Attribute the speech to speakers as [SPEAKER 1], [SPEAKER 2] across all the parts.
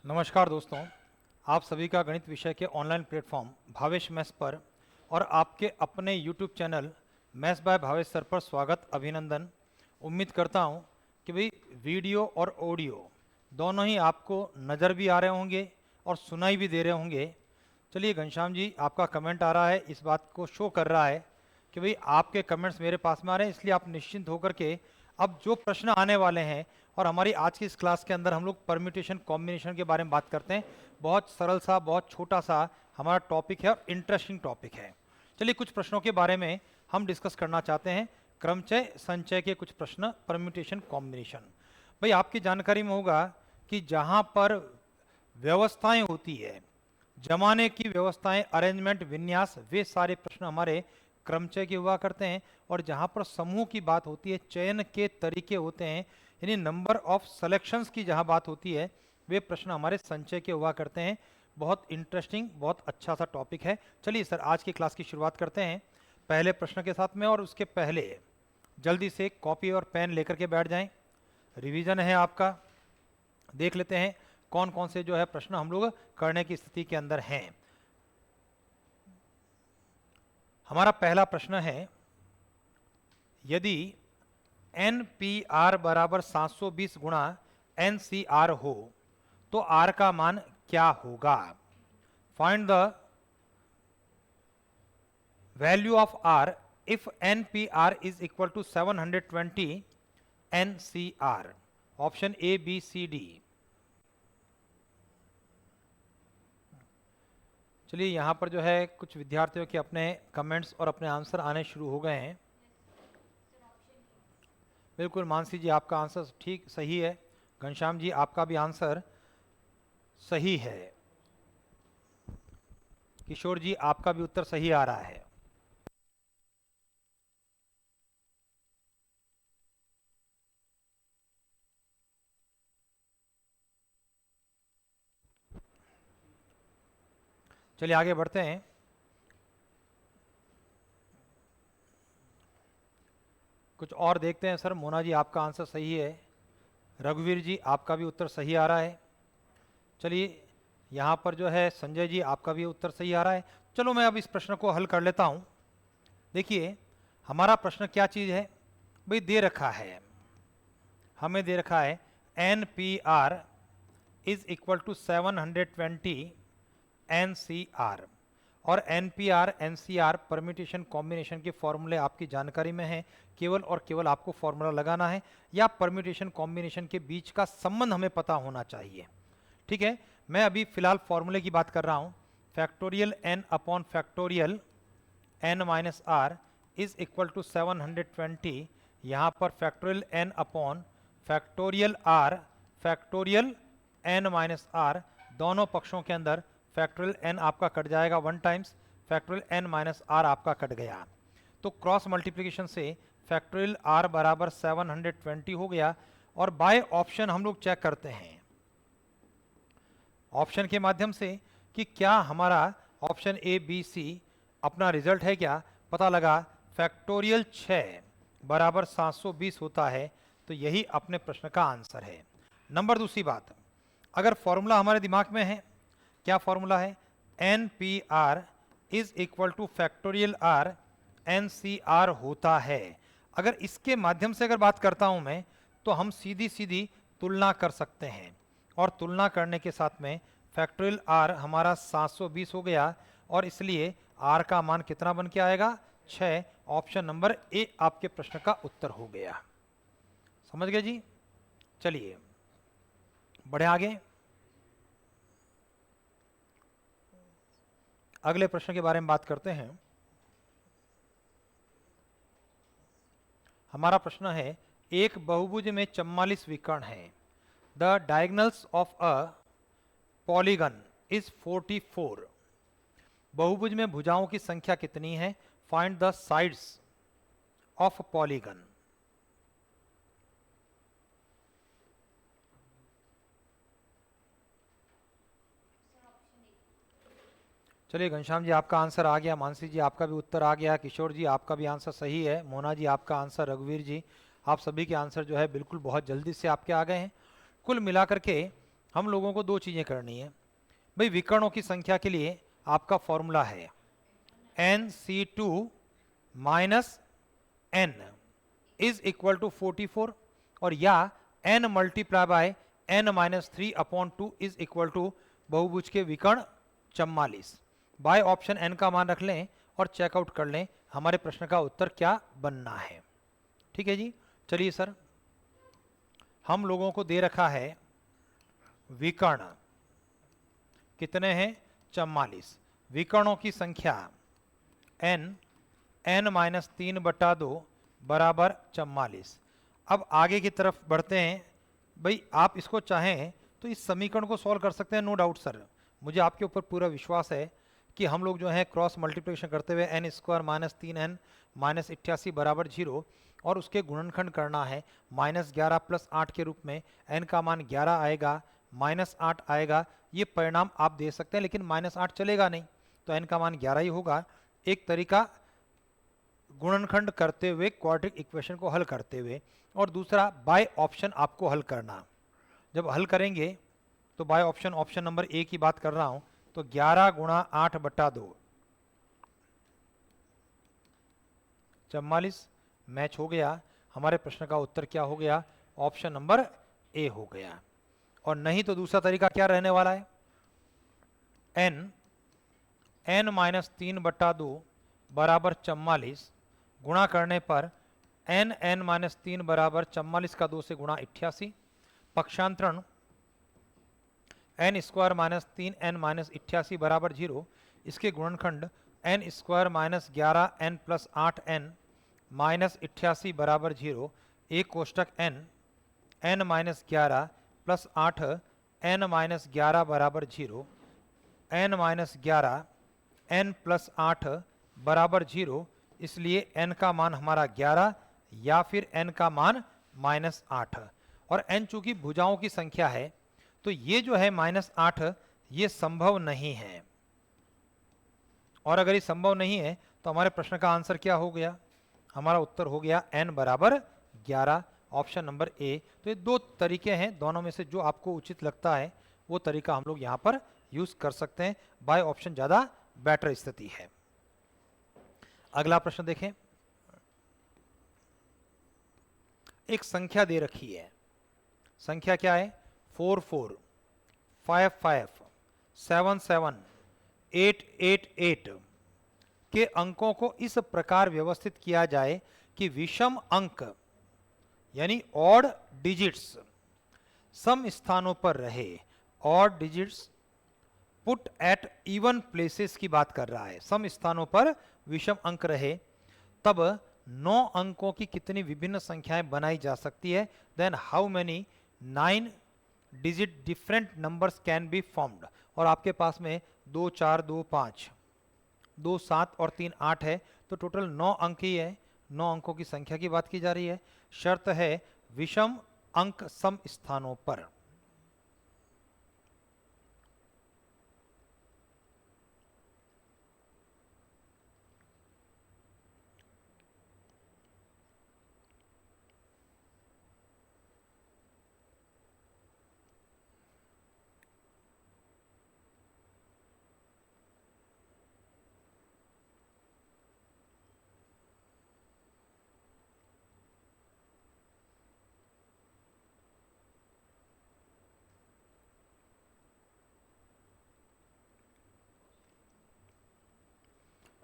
[SPEAKER 1] नमस्कार दोस्तों, आप सभी का गणित विषय के ऑनलाइन प्लेटफॉर्म भावेश मैथ्स पर और आपके अपने YouTube channel maths by Bhavesh sir पर स्वागत, अभिनंदन। उम्मीद करता हूं कि भाई वीडियो और ऑडियो दोनों ही आपको नज़र भी आ रहे होंगे और सुनाई भी दे रहे होंगे। चलिए घनश्याम जी, आपका कमेंट आ रहा है, इस बात को शो कर रहा है कि भाई आपके कमेंट्स मेरे पास में आ रहे हैं, इसलिए आप निश्चिंत होकर के अब जो प्रश्न आने वाले हैं, और हमारी आज की इस क्लास के अंदर हम लोग परम्यूटेशन कॉम्बिनेशन के बारे में बात करते हैं। बहुत सरल सा, बहुत छोटा सा हमारा टॉपिक है और इंटरेस्टिंग टॉपिक है। चलिए कुछ प्रश्नों के बारे में हम डिस्कस करना चाहते हैं। क्रमचय संचय के कुछ प्रश्न, परम्यूटेशन कॉम्बिनेशन। भाई आपकी जानकारी में होगा कि जहाँ पर व्यवस्थाएं होती है, जमाने की व्यवस्थाएं, अरेंजमेंट, विन्यास, वे सारे प्रश्न हमारे क्रमचय के हुआ करते हैं। और जहाँ पर समूह की बात होती है, चयन के तरीके होते हैं, यानी नंबर ऑफ सिलेक्शंस की जहाँ बात होती है, वे प्रश्न हमारे संचय के हुआ करते हैं। बहुत इंटरेस्टिंग, बहुत अच्छा सा टॉपिक है। चलिए सर, आज की क्लास की शुरुआत करते हैं पहले प्रश्न के साथ में। और उसके पहले जल्दी से कॉपी और पेन लेकर के बैठ जाएं, रिवीजन है आपका। देख लेते हैं कौन कौन से जो है प्रश्न हम लोग करने की स्थिति के अंदर हैं। हमारा पहला प्रश्न है, यदि NPR बराबर 720 गुणा NCR हो तो R का मान क्या होगा? Find the value of R if NPR is equal to 720 NCR। Option A, B, C, D। चलिए यहाँ पर जो है कुछ विद्यार्थियों के अपने कमेंट्स और अपने आंसर आने शुरू हो गए हैं। बिल्कुल मानसी जी, आपका आंसर ठीक सही है। घनश्याम जी, आपका भी आंसर सही है। किशोर जी, आपका भी उत्तर सही आ रहा है। चलिए आगे बढ़ते हैं। कुछ और देखते हैं। सर मोना जी, आपका आंसर सही है। रघुवीर जी, आपका भी उत्तर सही आ रहा है। चलिए यहाँ पर जो है संजय जी, आपका भी उत्तर सही आ रहा है। चलो मैं अब इस प्रश्न को हल कर लेता हूँ। देखिए हमारा प्रश्न क्या चीज़ है भाई, दे रखा है, हमें दे रखा है NPR is equal to 720 NCR। और NPR NCR परम्यूटेशन कॉम्बिनेशन के फॉर्मूले आपकी जानकारी में है। केवल और केवल आपको फॉर्मूला लगाना है, या परम्यूटेशन कॉम्बिनेशन के बीच का संबंध हमें पता होना चाहिए। ठीक है, मैं अभी फिलहाल फॉर्मूले की बात कर रहा हूँ। Factorial n upon factorial n minus r is equal to 720। यहाँ पर factorial n upon factorial r, factorial n minus r, दोनों पक्षों के अंदर फैक्टोरियल n आपका कट जाएगा 1 times, factorial n minus r आपका कट गया। तो क्रॉस मल्टीप्लिकेशन से फैक्टोरियल r बराबर 720 हो गया। और बाय ऑप्शन हम लोग चेक करते हैं, ऑप्शन के माध्यम से, कि क्या हमारा ऑप्शन A, B, C अपना रिजल्ट है क्या। पता लगा फैक्टोरियल 6 बराबर 720 होता है, तो यही अपने प्रश्न का आंसर है। नंबर दूसरी बात, अगर फॉर्मूला हमारे दिमाग में है, क्या फॉर्मूला है? NPR is equal two factorial R NCR होता है। अगर इसके माध्यम से अगर बात करता हूं मैं, तो हम सीधी सीधी तुलना कर सकते हैं। और तुलना करने के साथ में फैक्टोरियल R हमारा 720 हो गया, और इसलिए R का मान कितना बन के आएगा? 6। ऑप्शन नंबर A आपके प्रश्न का उत्तर हो गया। समझ गए जी? चलिए बढ़े आगे। अगले प्रश्न के बारे में बात करते हैं। हमारा प्रश्न है, एक बहुभुज में 44 विकर्ण हैं। The diagonals of a polygon is 44। बहुभुज में भुजाओं की संख्या कितनी है? Find the sides of polygon. चलिए घनश्याम जी, आपका आंसर आ गया। मानसी जी, आपका भी उत्तर आ गया। किशोर जी, आपका भी आंसर सही है। मोना जी, आपका आंसर। रघुवीर जी, आप सभी के आंसर जो है बिल्कुल बहुत जल्दी से आपके आ गए हैं। कुल मिलाकर के हम लोगों को दो चीज़ें करनी है भाई। विकर्णों की संख्या के लिए आपका फॉर्मूला है NC2 minus n is equal to 44 और या n multiply by n minus 3/2 is equal to बहुभुज के विकर्ण 44। बाय ऑप्शन n का मान रख लें और चेकआउट कर लें हमारे प्रश्न का उत्तर क्या बनना है। ठीक है जी, चलिए सर, हम लोगों को दे रखा है विकर्ण कितने हैं 44, विकर्णों की संख्या n माइनस 3/2 बराबर 44। अब आगे की तरफ बढ़ते हैं भाई। आप इसको चाहें तो इस समीकरण को सॉल्व कर सकते हैं, नो डाउट सर। मुझे आपके ऊपर पूरा विश्वास है कि हम लोग जो है क्रॉस मल्टीप्लिकेशन करते हुए n² माइनस 3n माइनस 88 बराबर 0 और उसके गुणनखंड करना है -11 प्लस 8 के रूप में। n का मान 11 आएगा, -8 आएगा, ये परिणाम आप दे सकते हैं, लेकिन -8 चलेगा नहीं तो n का मान 11 ही होगा। एक तरीका गुणनखंड करते हुए क्वाड्रेटिक इक्वेशन को हल करते हुए, और दूसरा बाय ऑप्शन आपको हल करना। जब हल करेंगे तो by option, option number A की बात कर रहा हूं, तो 11 गुणा 8/2 44 मैच हो गया। हमारे प्रश्न का उत्तर क्या हो गया, ऑप्शन नंबर ए हो गया। और नहीं तो दूसरा तरीका क्या रहने वाला है, n माइनस 3/2 बराबर 44 गुणा करने पर n माइनस 3 बराबर 44 का 2 से गुणा 88, पक्षांतरण n² माइनस 3n माइनस 88 बराबर 0, इसके गुणनखंड n² minus 11n plus 8n minus 88 बराबर 0, एक कोष्टक n minus 11 plus 8 n minus 11 बराबर 0, n माइनस 11 n प्लस 8 बराबर 0, इसलिए n का मान हमारा 11 या फिर n का मान -8। और n चूंकि भुजाओं की संख्या है तो ये जो है -8 ये संभव नहीं है, और अगर ये संभव नहीं है तो हमारे प्रश्न का आंसर क्या हो गया, हमारा उत्तर हो गया n बराबर 11, ऑप्शन नंबर ए। तो ये दो तरीके हैं, दोनों में से जो आपको उचित लगता है वो तरीका हम लोग यहाँ पर यूज कर सकते हैं। बाय ऑप्शन ज़्यादा बेटर स्थिति है। अगला प्रश्न देखें। एक संख्या दे रखी है, संख्या क्या है 44 55 77 888 के अंकों को इस प्रकार व्यवस्थित किया जाए कि विषम अंक यानी ऑड डिजिट्स सम स्थानों पर रहे। Odd digits put at even places की बात कर रहा है, सम स्थानों पर विषम अंक रहे, तब 9 अंकों की कितनी विभिन्न संख्याएं बनाई जा सकती है। Then how many 9 digit different numbers can be formed. और आपके पास में 2 4 2 5 2 7 और 3 8 है, तो टोटल 9 अंक ही है। 9 अंकों की संख्या की बात की जा रही है। शर्त है विषम अंक सम स्थानों पर।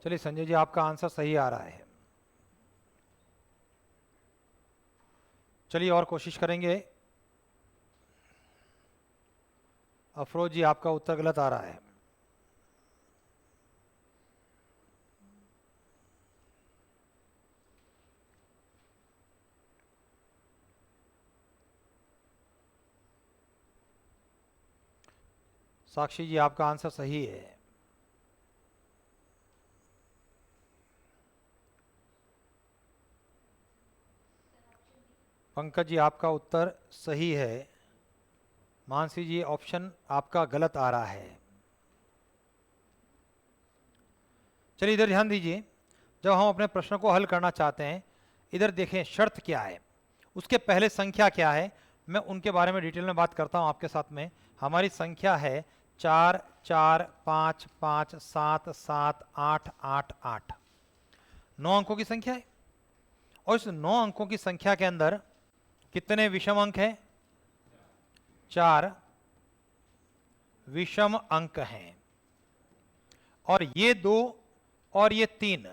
[SPEAKER 1] चलिए संजय जी, आपका आंसर सही आ रहा है। चलिए और कोशिश करेंगे। अफरोज जी, आपका उत्तर गलत आ रहा है। साक्षी जी, आपका आंसर सही है। पंकज जी, आपका उत्तर सही है। मानसी जी, ऑप्शन आपका गलत आ रहा है। चलिए इधर ध्यान दीजिए। जब हम अपने प्रश्न को हल करना चाहते हैं, इधर देखें शर्त क्या है, उसके पहले संख्या क्या है, मैं उनके बारे में डिटेल में बात करता हूं आपके साथ में। हमारी संख्या है 4 4 5 5 7 7 8 8 8, 9 अंकों की संख्या है। और इस 9 अंकों की संख्या के अंदर कितने विषम अंक हैं? 4 विषम अंक हैं। और ये 2 और ये 3,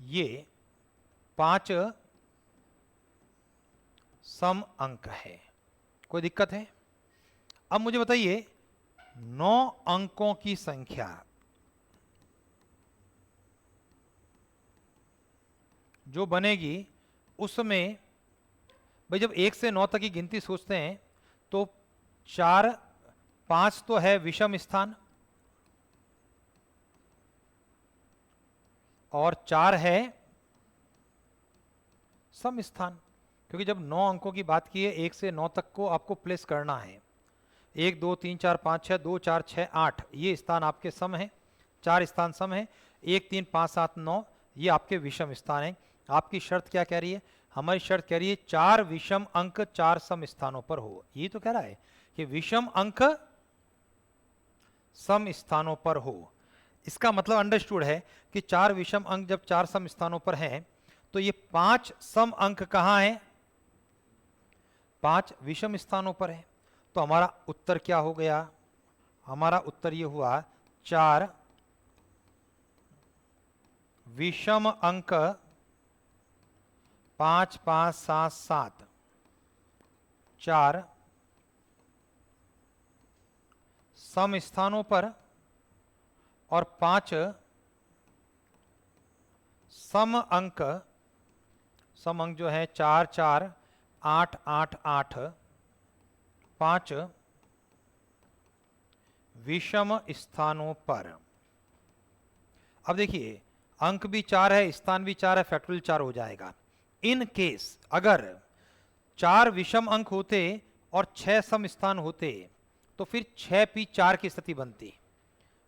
[SPEAKER 1] ये 5 सम अंक है। कोई दिक्कत है? अब मुझे बताइए 9 अंकों की संख्या जो बनेगी उसमें भाई जब 1 से 9 तक की गिनती सोचते हैं तो 4 5 तो है विषम स्थान और 4 है सम स्थान, क्योंकि जब 9 अंकों की बात की है 1 से 9 तक को आपको प्लेस करना है। 1 2 3 4 5 6 2 4 6 8 ये स्थान आपके सम है, 4 स्थान सम है। 1 3 5 7 9 ये आपके विषम स्थान है। आपकी शर्त क्या कह रही है? हमारी शर्त कह रही है 4 विषम अंक 4 सम स्थानों पर हो। ये तो कह रहा है कि विषम अंक सम स्थानों पर हो। इसका मतलब अंडरस्टूड है कि 4 विषम अंक जब 4 सम स्थानों पर हैं तो ये 5 सम अंक कहां हैं? 5 विषम स्थानों पर है। तो हमारा उत्तर क्या हो गया? हमारा उत्तर ये हुआ 4 विषम अंक 5 5 7 7, 4 सम स्थानों पर और 5 सम अंक जो है 4 4 8 8 8, 5 विषम स्थानों पर। अब देखिए अंक भी 4 है, स्थान भी 4 है, फैक्टोरियल 4 हो जाएगा। इन केस अगर 4 विषम अंक होते और 6 सम स्थान होते तो फिर 6p4 की स्थिति बनती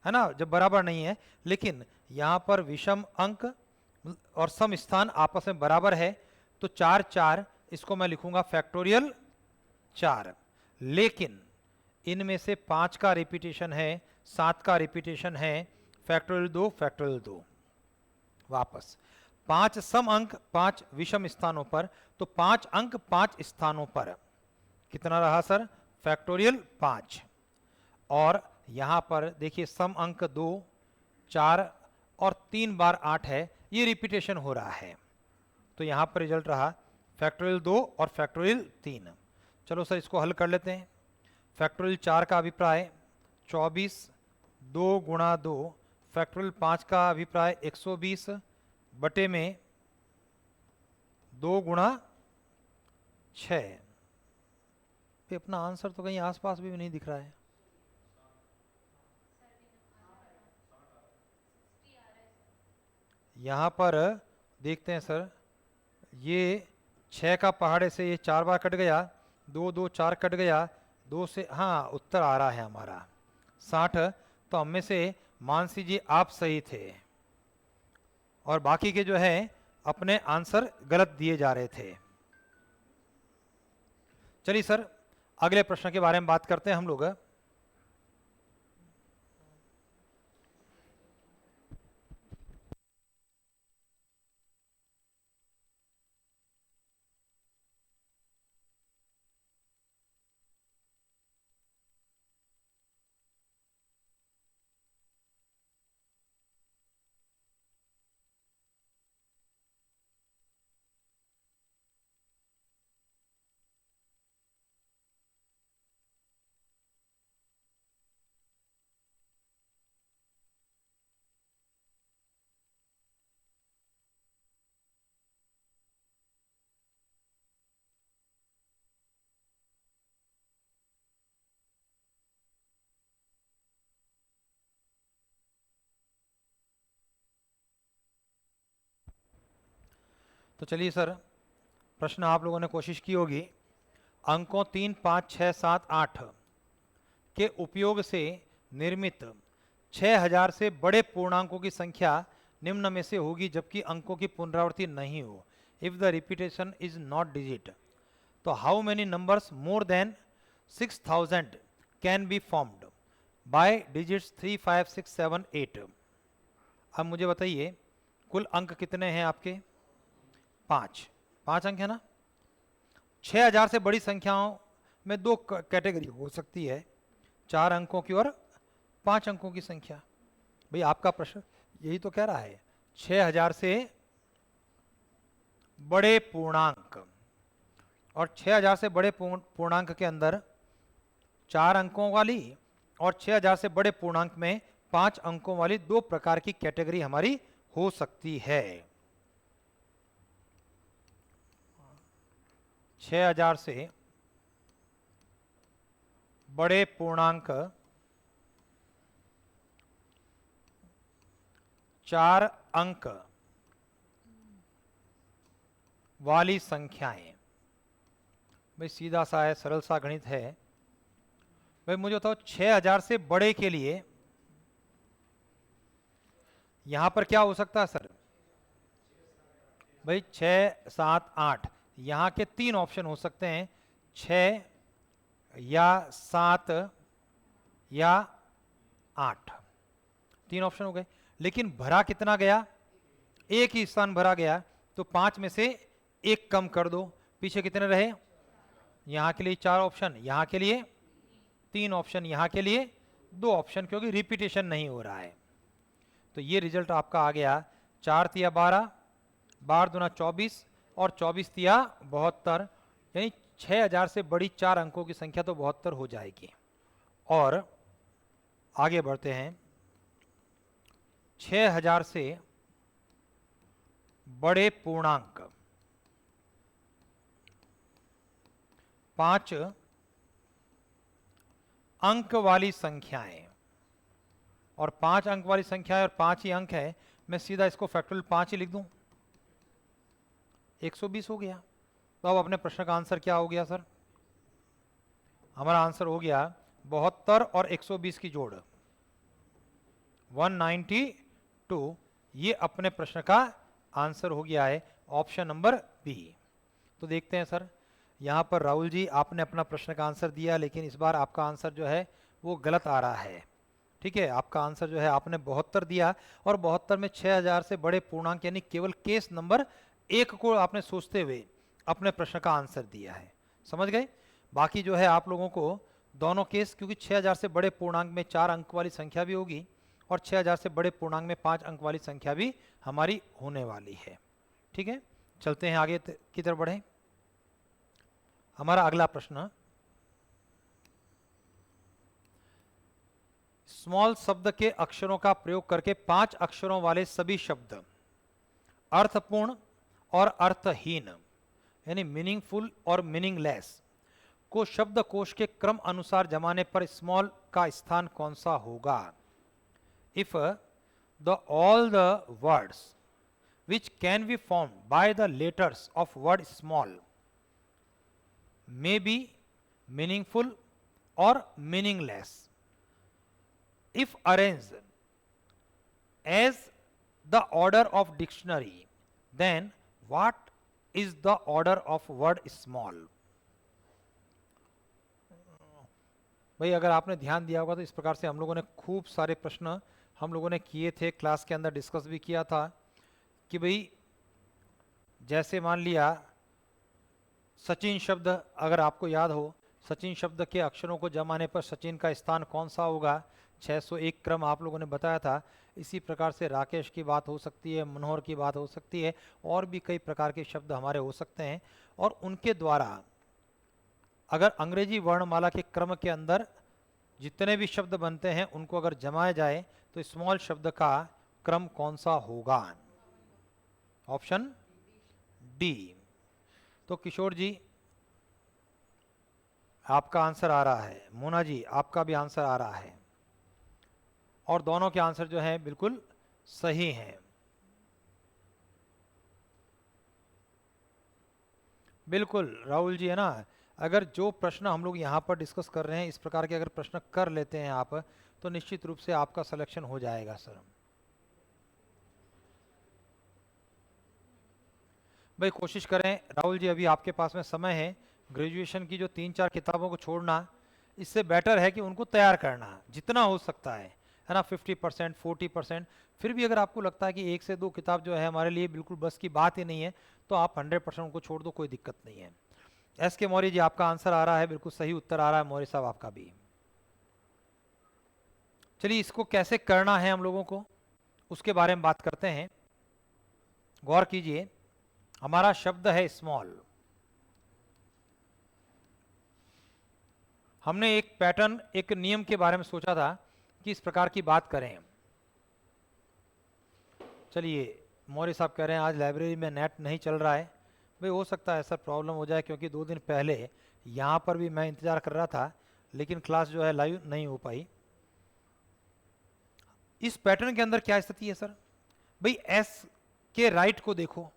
[SPEAKER 1] है ना, जब बराबर नहीं है। लेकिन यहां पर विषम अंक और सम स्थान आपस में बराबर है तो 4 4 इसको मैं लिखूंगा फैक्टोरियल 4। लेकिन इनमें से 5 का रिपीटेशन है, 7 का रिपीटेशन है, फैक्टोरियल 2 फैक्टोरियल 2। वापस 5 सम अंक 5 विषम स्थानों पर, तो 5 अंक 5 स्थानों पर कितना रहा सर? फैक्टोरियल 5। और यहां पर देखिए सम अंक 2 4 और 3 बार 8 है, ये रिपीटेशन हो रहा है। तो यहां पर रिजल्ट रहा फैक्टोरियल 2 और फैक्टोरियल 3। चलो सर इसको हल कर लेते हैं। फैक्टोरियल 4 का अभिप्राय 24 2 गुणा 2, फैक्टोरियल 5 का अभिप्राय 120 बटे में 2 गुणा 6। अपना आंसर तो कहीं आसपास भी नहीं दिख रहा है। यहां पर देखते हैं सर, ये 6 का पहाड़े से ये 4 बार कट गया, 2 2 4 कट गया, 2 से हाँ उत्तर आ रहा है हमारा 60। तो हम में से मानसी जी आप सही थे और बाकी के जो है अपने आंसर गलत दिए जा रहे थे। चलिए सर अगले प्रश्न के बारे में बात करते हैं हम लोग। तो चलिए सर प्रश्न आप लोगों ने कोशिश की होगी। अंकों 3 5 6 7 8 के उपयोग से निर्मित 6000 से बड़े पूर्णांकों की संख्या निम्न में से होगी जबकि अंकों की पुनरावृत्ति नहीं हो, if the repetition is not digit. तो how many numbers more than 6000 can be formed by digits 3, 5, 6, 7, 8। अब मुझे बताइए कुल अंक कितने हैं आपके? 5। 5 अंक है ना। 6000 से बड़ी संख्याओं में दो कैटेगरी हो सकती है, 4 अंकों की और 5 अंकों की संख्या। भाई आपका प्रश्न यही तो कह रहा है, 6000 से बड़े पूर्णांक, और 6000 से बड़े पूर्णांक के अंदर 4 अंकों वाली और 6000 से बड़े पूर्णांक में 5 अंकों वाली दो प्रकार की कैटेगरी हमारी हो सकती है। 6000 से बड़े पूर्णांक 4 अंक वाली संख्याएं। भाई सीधा सा है, सरल सा गणित है। भाई मुझे बताओ 6000 से बड़े के लिए यहां पर क्या हो सकता है सर? भाई 6, 7, 8, यहां के 3 ऑप्शन हो सकते हैं, 6 या 7 या 8, 3 ऑप्शन हो गए। लेकिन भरा कितना गया? एक ही स्थान भरा गया, तो 5 में से एक कम कर दो, पीछे कितने रहे? यहां के लिए 4 ऑप्शन, यहां के लिए 3 ऑप्शन, यहां के लिए 2 ऑप्शन, क्योंकि रिपीटेशन नहीं हो रहा है। तो ये रिजल्ट आपका आ गया 4 तिया 12, 12 दूना 24 और 24 तिया 72, यानी 6000 से बड़ी 4 अंकों की संख्या तो 72 हो जाएगी। और आगे बढ़ते हैं, 6000 से बड़े पूर्णांक 5 अंक वाली संख्याएं, और 5 अंक वाली संख्या है और 5 ही अंक है, मैं सीधा इसको फैक्टोरियल 5 ही लिख दूं, 120 हो गया। तो अब अपने प्रश्न का आंसर क्या हो गया सर? हमारा आंसर हो गया 72 और 120 की जोड़, 192। ये अपने प्रश्न का आंसर हो गया है, ऑप्शन नंबर बी। तो देखते हैं सर, यहां पर राहुल जी आपने अपना प्रश्न का आंसर दिया, लेकिन इस बार आपका आंसर जो है वो गलत आ रहा है। ठीक है, आपका आंसर जो है आपने 72 दिया, और 72 में 6000 से बड़े पूर्णांक यानी केवल केस नंबर 1 को आपने सोचते हुए अपने प्रश्न का आंसर दिया है। समझ गए? बाकी जो है आप लोगों को दोनों केस, क्योंकि 6000 से बड़े पूर्णांक में 4 अंक वाली संख्या भी होगी और 6000 से बड़े पूर्णांक में 5 अंक वाली संख्या भी हमारी होने वाली है। ठीक है, चलते हैं आगे की तरफ बढ़ें। हमारा अगला प्रश्न, स्मॉल शब्द के अक्षरों का प्रयोग करके 5 अक्षरों वाले सभी शब्द अर्थपूर्ण और अर्थहीन यानी मीनिंगफुल और मीनिंगलेस को शब्दकोश के क्रम अनुसार जमाने पर स्मॉल का स्थान कौन सा होगा? If the all the words which can be formed by the letters of word small may be meaningful or meaningless if arranged as the order of dictionary, then what is the order of word small? भाई अगर आपने ध्यान दिया होगा तो इस प्रकार से हम लोगों ने खूब सारे प्रश्न हम लोगों ने किए थे, क्लास के अंदर डिस्कस भी किया था कि भाई जैसे मान लिया सचिन शब्द, अगर आपको याद हो, सचिन शब्द के अक्षरों को जमाने पर सचिन का स्थान कौन सा होगा? 601 क्रम आप लोगों ने बताया था। इसी प्रकार से राकेश की बात हो सकती है, मनोहर की बात हो सकती है, और भी कई प्रकार के शब्द हमारे हो सकते हैं, और उनके द्वारा अगर अंग्रेजी वर्णमाला के क्रम के अंदर जितने भी शब्द बनते हैं उनको अगर जमाया जाए तो स्मॉल शब्द का क्रम कौन सा होगा? Option D. तो किशोर जी आपका आंसर आ रहा है, मोना जी आपका भी आंसर आ रहा है, और दोनों के आंसर जो हैं बिल्कुल सही हैं। बिल्कुल राहुल जी, है ना, अगर जो प्रश्न हम लोग यहाँ पर डिस्कस कर रहे हैं इस प्रकार के अगर प्रश्न कर लेते हैं आप, तो निश्चित रूप से आपका सिलेक्शन हो जाएगा सर। भाई कोशिश करें राहुल जी, अभी आपके पास में समय है, ग्रेजुएशन की जो 3-4 किताबों को छोड़ना, इससे बेटर है कि उनको तैयार करना जितना हो सकता है ना, 50%, 40%। फिर भी अगर आपको लगता है कि 1 से 2 किताब जो है हमारे लिए बिल्कुल बस की बात ही नहीं है, तो आप 100% उनको छोड़ दो, कोई दिक्कत नहीं है। एस के मौर्य जी, आपका आंसर आ रहा है, बिल्कुल सही उत्तर आ रहा है मौर्य साहब आपका भी। चलिए इसको कैसे करना है हम लोगों को, उसके बारे में बात करते हैं। गौर कीजिए, हमारा शब्द है स्मॉल। हमने एक पैटर्न, एक नियम के बारे में सोचा था कि इस प्रकार की बात करें। चलिए, मौर्य साहब कह रहे हैं आज लाइब्रेरी में नेट नहीं चल रहा है। भाई हो सकता है ऐसा प्रॉब्लम हो जाए, क्योंकि 2 दिन पहले यहाँ पर भी मैं इंतज़ार कर रहा था, लेकिन क्लास जो है लाइव नहीं हो पाई। इस पैटर्न के अंदर क्या स्थिति है सर? भाई एस के राइट को देखो,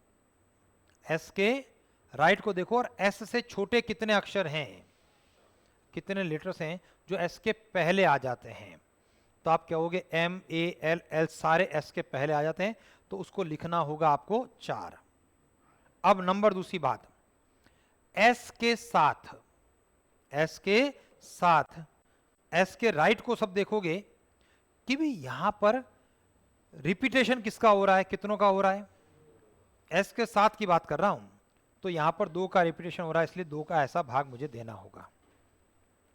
[SPEAKER 1] एस के राइट को देखो, और एस से छोटे कितने अक्षर हैं, कितने लेटर्स हैं जो एस के पहले आ जाते हैं। तो आप कहोगे एम ए एल एल सारे एस के पहले आ जाते हैं, तो उसको लिखना होगा आपको 4। अब नंबर दूसरी बात, एस के साथ, एस के साथ एस के राइट को सब देखोगे कि भी यहां पर रिपीटेशन किसका हो रहा है, कितनों का हो रहा है? एस के साथ की बात कर रहा हूं, तो यहां पर 2 का रिपीटेशन हो रहा है, इसलिए 2 का ऐसा भाग मुझे देना होगा।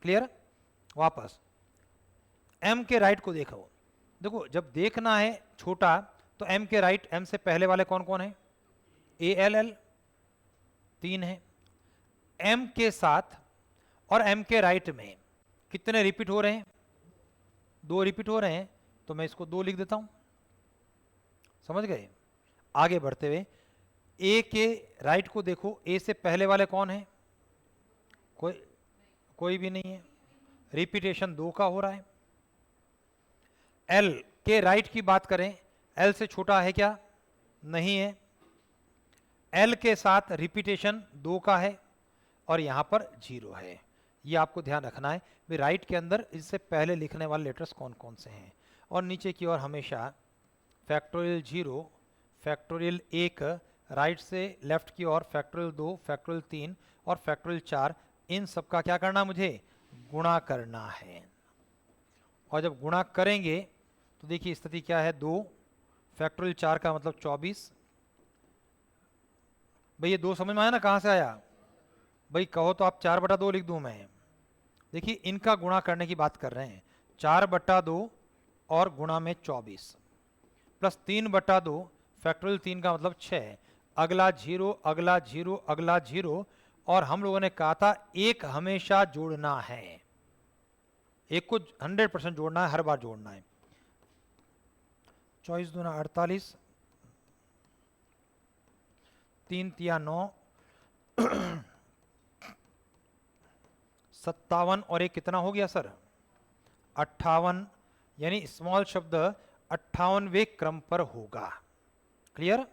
[SPEAKER 1] क्लियर? वापस एम के राइट को देखो, देखो जब देखना है छोटा, तो एम के राइट, एम से पहले वाले कौन कौन है? ए एल एल 3 है। एम के साथ और एम के राइट में कितने रिपीट हो रहे हैं? 2 रिपीट हो रहे हैं, तो मैं इसको 2 लिख देता हूं। समझ गए? आगे बढ़ते हुए ए के राइट को देखो, ए से पहले वाले कौन है? कोई भी नहीं है, रिपीटेशन 2 का हो रहा है। एल के राइट की बात करें, एल से छोटा है क्या? नहीं है। एल के साथ रिपीटेशन 2 का है, और यहां पर 0 है। ये आपको ध्यान रखना है भी राइट के अंदर इससे पहले लिखने वाले लेटर्स कौन कौन से हैं। और नीचे की ओर हमेशा फैक्टोरियल 0, फैक्टोरियल 1, राइट से लेफ्ट की ओर फैक्टोरियल 2, फैक्टोरियल 3 और फैक्टोरियल 4, इन सब का क्या करना, मुझे गुणा करना है। और जब गुणा करेंगे तो देखिए स्थिति क्या है, 2 फैक्टोरियल 4 का मतलब 24। भाई ये 2 समझ में आया ना, कहाँ से आया? भाई कहो तो आप 4/2 लिख दूं मैं। देखिए इनका गुणा करने की बात कर रहे हैं, 4/2 और गुणा में 24 प्लस 3/2, फैक्टोरियल 3 का मतलब 6, अगला 0, अगला 0, अगला 0, और हम लोगों ने कहा था 1 हमेशा जोड़ना है, 1 को 100% जोड़ना है, हर बार जोड़ना है। 24 दूना 48, 3 तिया 9, 57, और एक कितना हो गया सर? 58, यानी स्मॉल शब्द 58वें क्रम पर होगा। क्लियर?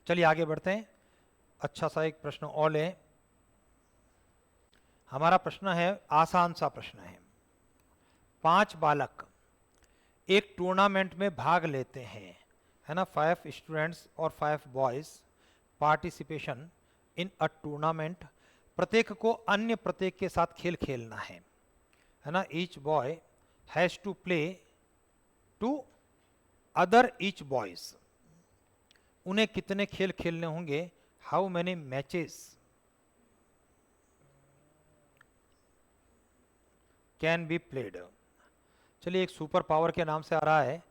[SPEAKER 1] चलिए आगे बढ़ते हैं। अच्छा सा एक प्रश्न और लें। हमारा प्रश्न है, आसान सा प्रश्न है। 5 बालक एक टूर्नामेंट में भाग लेते हैं, है ना। 5 स्टूडेंट्स और 5 boys participation in a tournament. प्रत्येक को अन्य प्रत्येक के साथ खेल खेलना है ना। Each boy has to play to other each boys. उन्हें कितने खेल खेलने होंगे? How many matches can be played. चलिए एक सुपर पावर के नाम से आ रहा है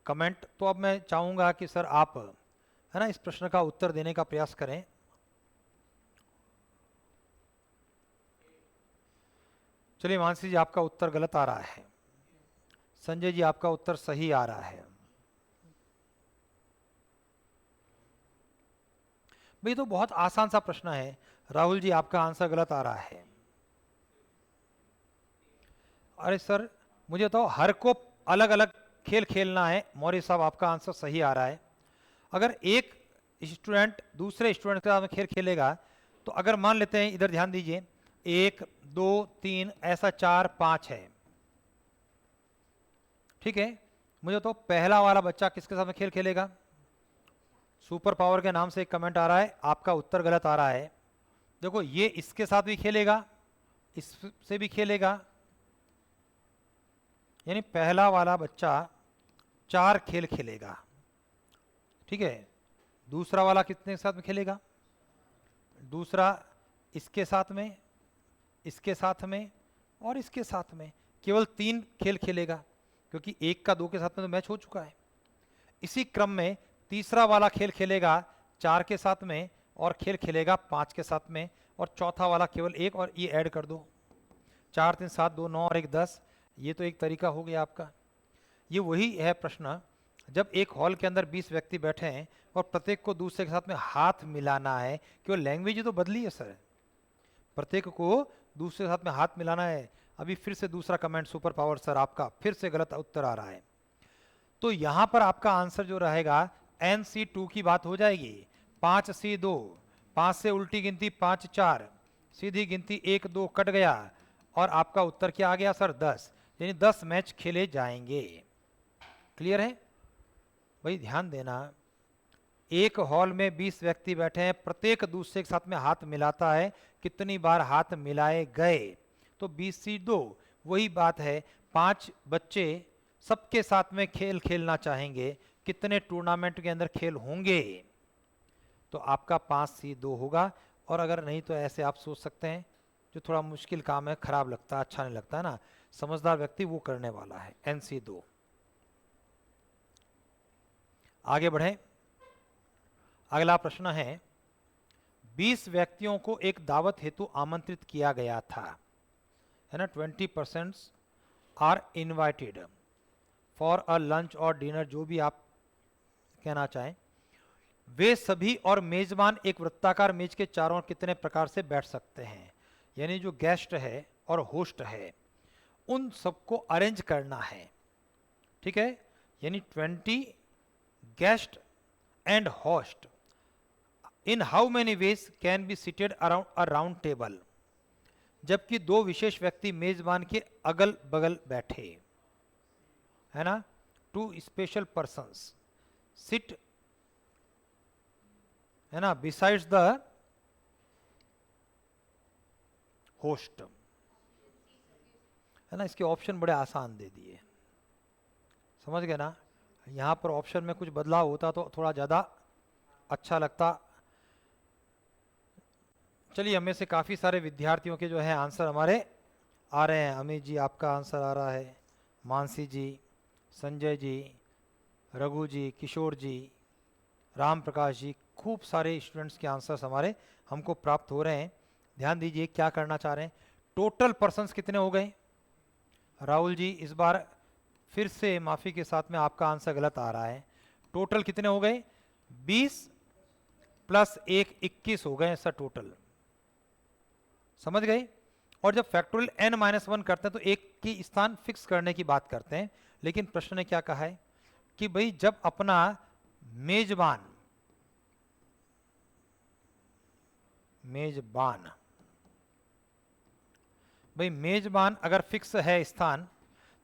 [SPEAKER 1] कमेंट, तो अब मैं चाहूंगा कि सर आप, है ना, इस प्रश्न का उत्तर देने का प्रयास करें। चलिए मानसी जी आपका उत्तर गलत आ रहा है, संजय जी आपका उत्तर सही आ रहा है। भाई तो बहुत आसान सा प्रश्न है। राहुल जी आपका आंसर गलत आ रहा है। अरे सर मुझे तो हर को अलग अलग खेल खेलना है। मौर्य साहब आपका आंसर सही आ रहा है। अगर एक स्टूडेंट दूसरे स्टूडेंट के साथ खेल खेलेगा, तो अगर मान लेते हैं, इधर ध्यान दीजिए, 1 2 3 ऐसा 4 5 है, ठीक है। मुझे तो पहला वाला बच्चा किसके साथ में खेल खेलेगा? सुपर पावर के नाम से एक कमेंट आ रहा है, आपका उत्तर गलत आ रहा है। देखो ये इसके साथ भी खेलेगा, इससे भी खेलेगा, यानी पहला वाला बच्चा 4 खेल खेलेगा, ठीक है। दूसरा वाला कितने के साथ में खेलेगा? दूसरा इसके साथ में, इसके साथ में और इसके साथ में, केवल 3 खेल खेलेगा, क्योंकि 1 का 2 के साथ में तो मैच हो चुका है। इसी क्रम में तीसरा वाला खेल खेलेगा 4 के साथ में और खेल खेलेगा 5 के साथ में, और चौथा वाला केवल 1, और ये ऐड कर दो, 4 3 7 2 9 और 1 10। ये तो एक तरीका हो गया आपका। ये वही है प्रश्न, जब एक हॉल के अंदर 20 व्यक्ति बैठे हैं और प्रत्येक को दूसरे के साथ में हाथ मिलाना है, केवल लैंग्वेज तो बदली है सर, प्रत्येक को दूसरे के साथ में हाथ मिलाना है। अभी फिर से दूसरा कमेंट, सुपर पावर सर आपका फिर से गलत उत्तर आ रहा है। तो यहां पर आपका आंसर जो रहेगा NC2 की बात हो जाएगी। 5C2, 5 से उल्टी गिनती 5 4, सीधी गिनती 1 2 कट गया, और आपका उत्तर क्या आ गया सर? 10, यानी 10 मैच खेले जाएंगे। क्लियर है भाई? ध्यान देना, एक हॉल में 20 व्यक्ति बैठे हैं, प्रत्येक दूसरे के साथ में हाथ मिलाता है, कितनी बार हाथ मिलाए गए? तो 20C2 वही बात है, 5 बच्चे सबके साथ में खेल खेलना चाहेंगे, कितने टूर्नामेंट के अंदर खेल होंगे? तो आपका 5C2 होगा। और अगर नहीं तो ऐसे आप सोच सकते हैं, जो थोड़ा मुश्किल काम है, खराब लगता है, अच्छा नहीं लगता है ना, समझदार व्यक्ति वो करने वाला है, NC2। आगे बढ़ें। अगला प्रश्न है, 20 व्यक्तियों को एक दावत हेतु आमंत्रित किया गया था, है ना। 20% are invited for a lunch और डिनर, जो भी आप कहना चाहें। वे सभी और मेजबान एक वृत्ताकार मेज के चारों ओर कितने प्रकार से बैठ सकते हैं? यानी जो गेस्ट है और होस्ट है, उन सबको अरेंज करना है, ठीक है। यानी 20 guest and host in how many ways can be seated around a round table, जबकि 2 विशेष व्यक्ति मेजबान के अगल बगल बैठे, है ना। 2 स्पेशल पर्सन्स सिट, है ना, बिसाइड्स द होस्ट, है ना। इसके ऑप्शन बड़े आसान दे दिए, समझ गए ना। यहां पर ऑप्शन में कुछ बदलाव होता तो थोड़ा ज्यादा अच्छा लगता। चलिए, हमें से काफी सारे विद्यार्थियों के जो है आंसर हमारे आ रहे हैं। अमित जी आपका आंसर आ रहा है, मानसी जी, संजय जी, रघु जी, किशोर जी, राम प्रकाश जी, खूब सारे स्टूडेंट्स के आंसर्स हमारे हमको प्राप्त हो रहे हैं। ध्यान दीजिए क्या करना चाह रहे हैं। टोटल पर्सन्स कितने हो गए? राहुल जी इस बार फिर से माफी के साथ में आपका आंसर गलत आ रहा है। टोटल कितने हो गए? 20 प्लस 1 21 हो गए सर टोटल, समझ गए। और जब फैक्टोरियल n-1 करते हैं तो एक की स्थान फिक्स करने की बात करते हैं, लेकिन प्रश्न ने क्या कहा है कि भाई जब अपना मेजबान भाई मेजबान अगर फिक्स है स्थान,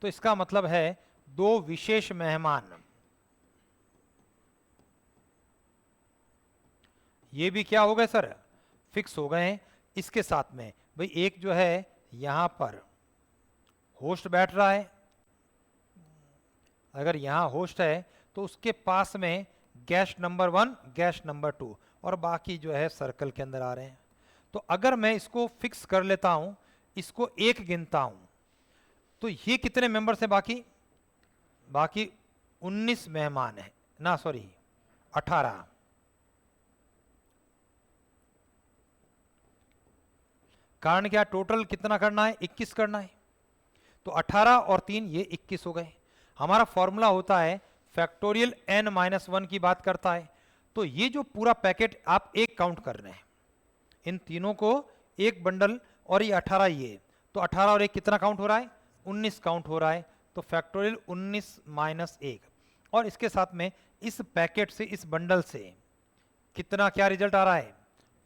[SPEAKER 1] तो इसका मतलब है 2 विशेष मेहमान, ये भी क्या हो गए सर? फिक्स हो गए हैं। इसके साथ में भाई एक जो है यहां पर होस्ट बैठ रहा है, अगर यहां होस्ट है तो उसके पास में गेस्ट नंबर 1, गेस्ट नंबर 2, और बाकी जो है सर्कल के अंदर आ रहे हैं। तो अगर मैं इसको फिक्स कर लेता हूं, इसको 1 गिनता हूं, तो ये कितने मेंबर्स हैं? बाकी 19 मेहमान है ना, सॉरी 18। कारण क्या? टोटल कितना करना है? 21 करना है। तो 18 और 3 ये 21 हो गए। हमारा फॉर्मूला होता है फैक्टोरियल n-1 की बात करता है। तो ये जो पूरा पैकेट आप एक काउंट कर रहे हैं, इन तीनों को एक बंडल, और ये 18 ये, तो 18 और 1 कितना काउंट हो रहा है? 19 काउंट हो रहा है। तो फैक्टोरियल 19 माइनस 1, और इसके साथ में इस पैकेट से, इस बंडल से कितना क्या रिजल्ट आ रहा है?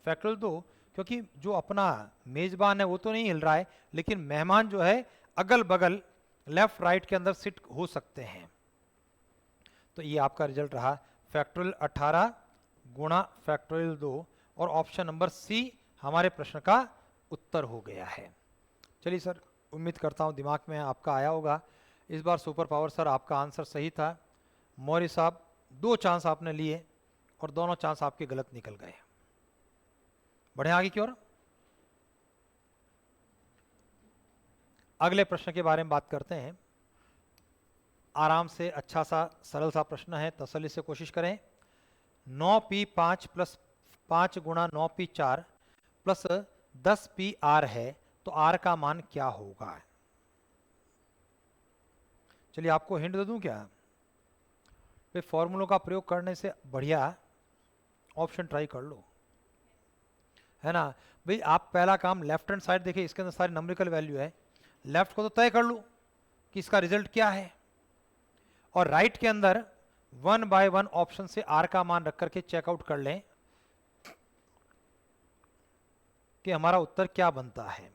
[SPEAKER 1] फैक्टोरियल 2, क्योंकि जो अपना मेजबान है वो तो नहीं हिल रहा है, लेकिन मेहमान जो है अगल बगल लेफ्ट राइट के अंदर सिट हो सकते हैं। तो ये आपका रिजल्ट रहा फैक्टोरियल 18 गुणा फैक्टोरियल 2, और ऑप्शन नंबर सी हमारे प्रश्न का उत्तर हो गया है। चलिए सर, उम्मीद करता हूँ दिमाग में आपका आया होगा। इस बार सुपर पावर सर आपका आंसर सही था। मौर्य साहब 2 चांस आपने लिए और दोनों चांस आपके गलत निकल गए। बढ़े आगे की ओर। अगले प्रश्न के बारे में बात करते हैं। आराम से अच्छा सा सरल सा प्रश्न है, तसल्ली से कोशिश करें। 9p5 प्लस 5 गुणा 9p4 प्लस 10pr है, तो r का मान क्या होगा? चलिए आपको हिंट दे दूं क्या? भाई फॉर्मूलों का प्रयोग करने से बढ़िया ऑप्शन ट्राई कर लो, है ना। भाई आप पहला काम लेफ्ट हैंड साइड देखिए, इसके अंदर सारी नंबरिकल वैल्यू है, लेफ्ट को तो तय कर लो कि इसका रिजल्ट क्या है, और राइट के अंदर 1 बाय 1 ऑप्शन से r का मान रख करके चेकआउट कर लें कि हमारा उत्तर क्या बनता है।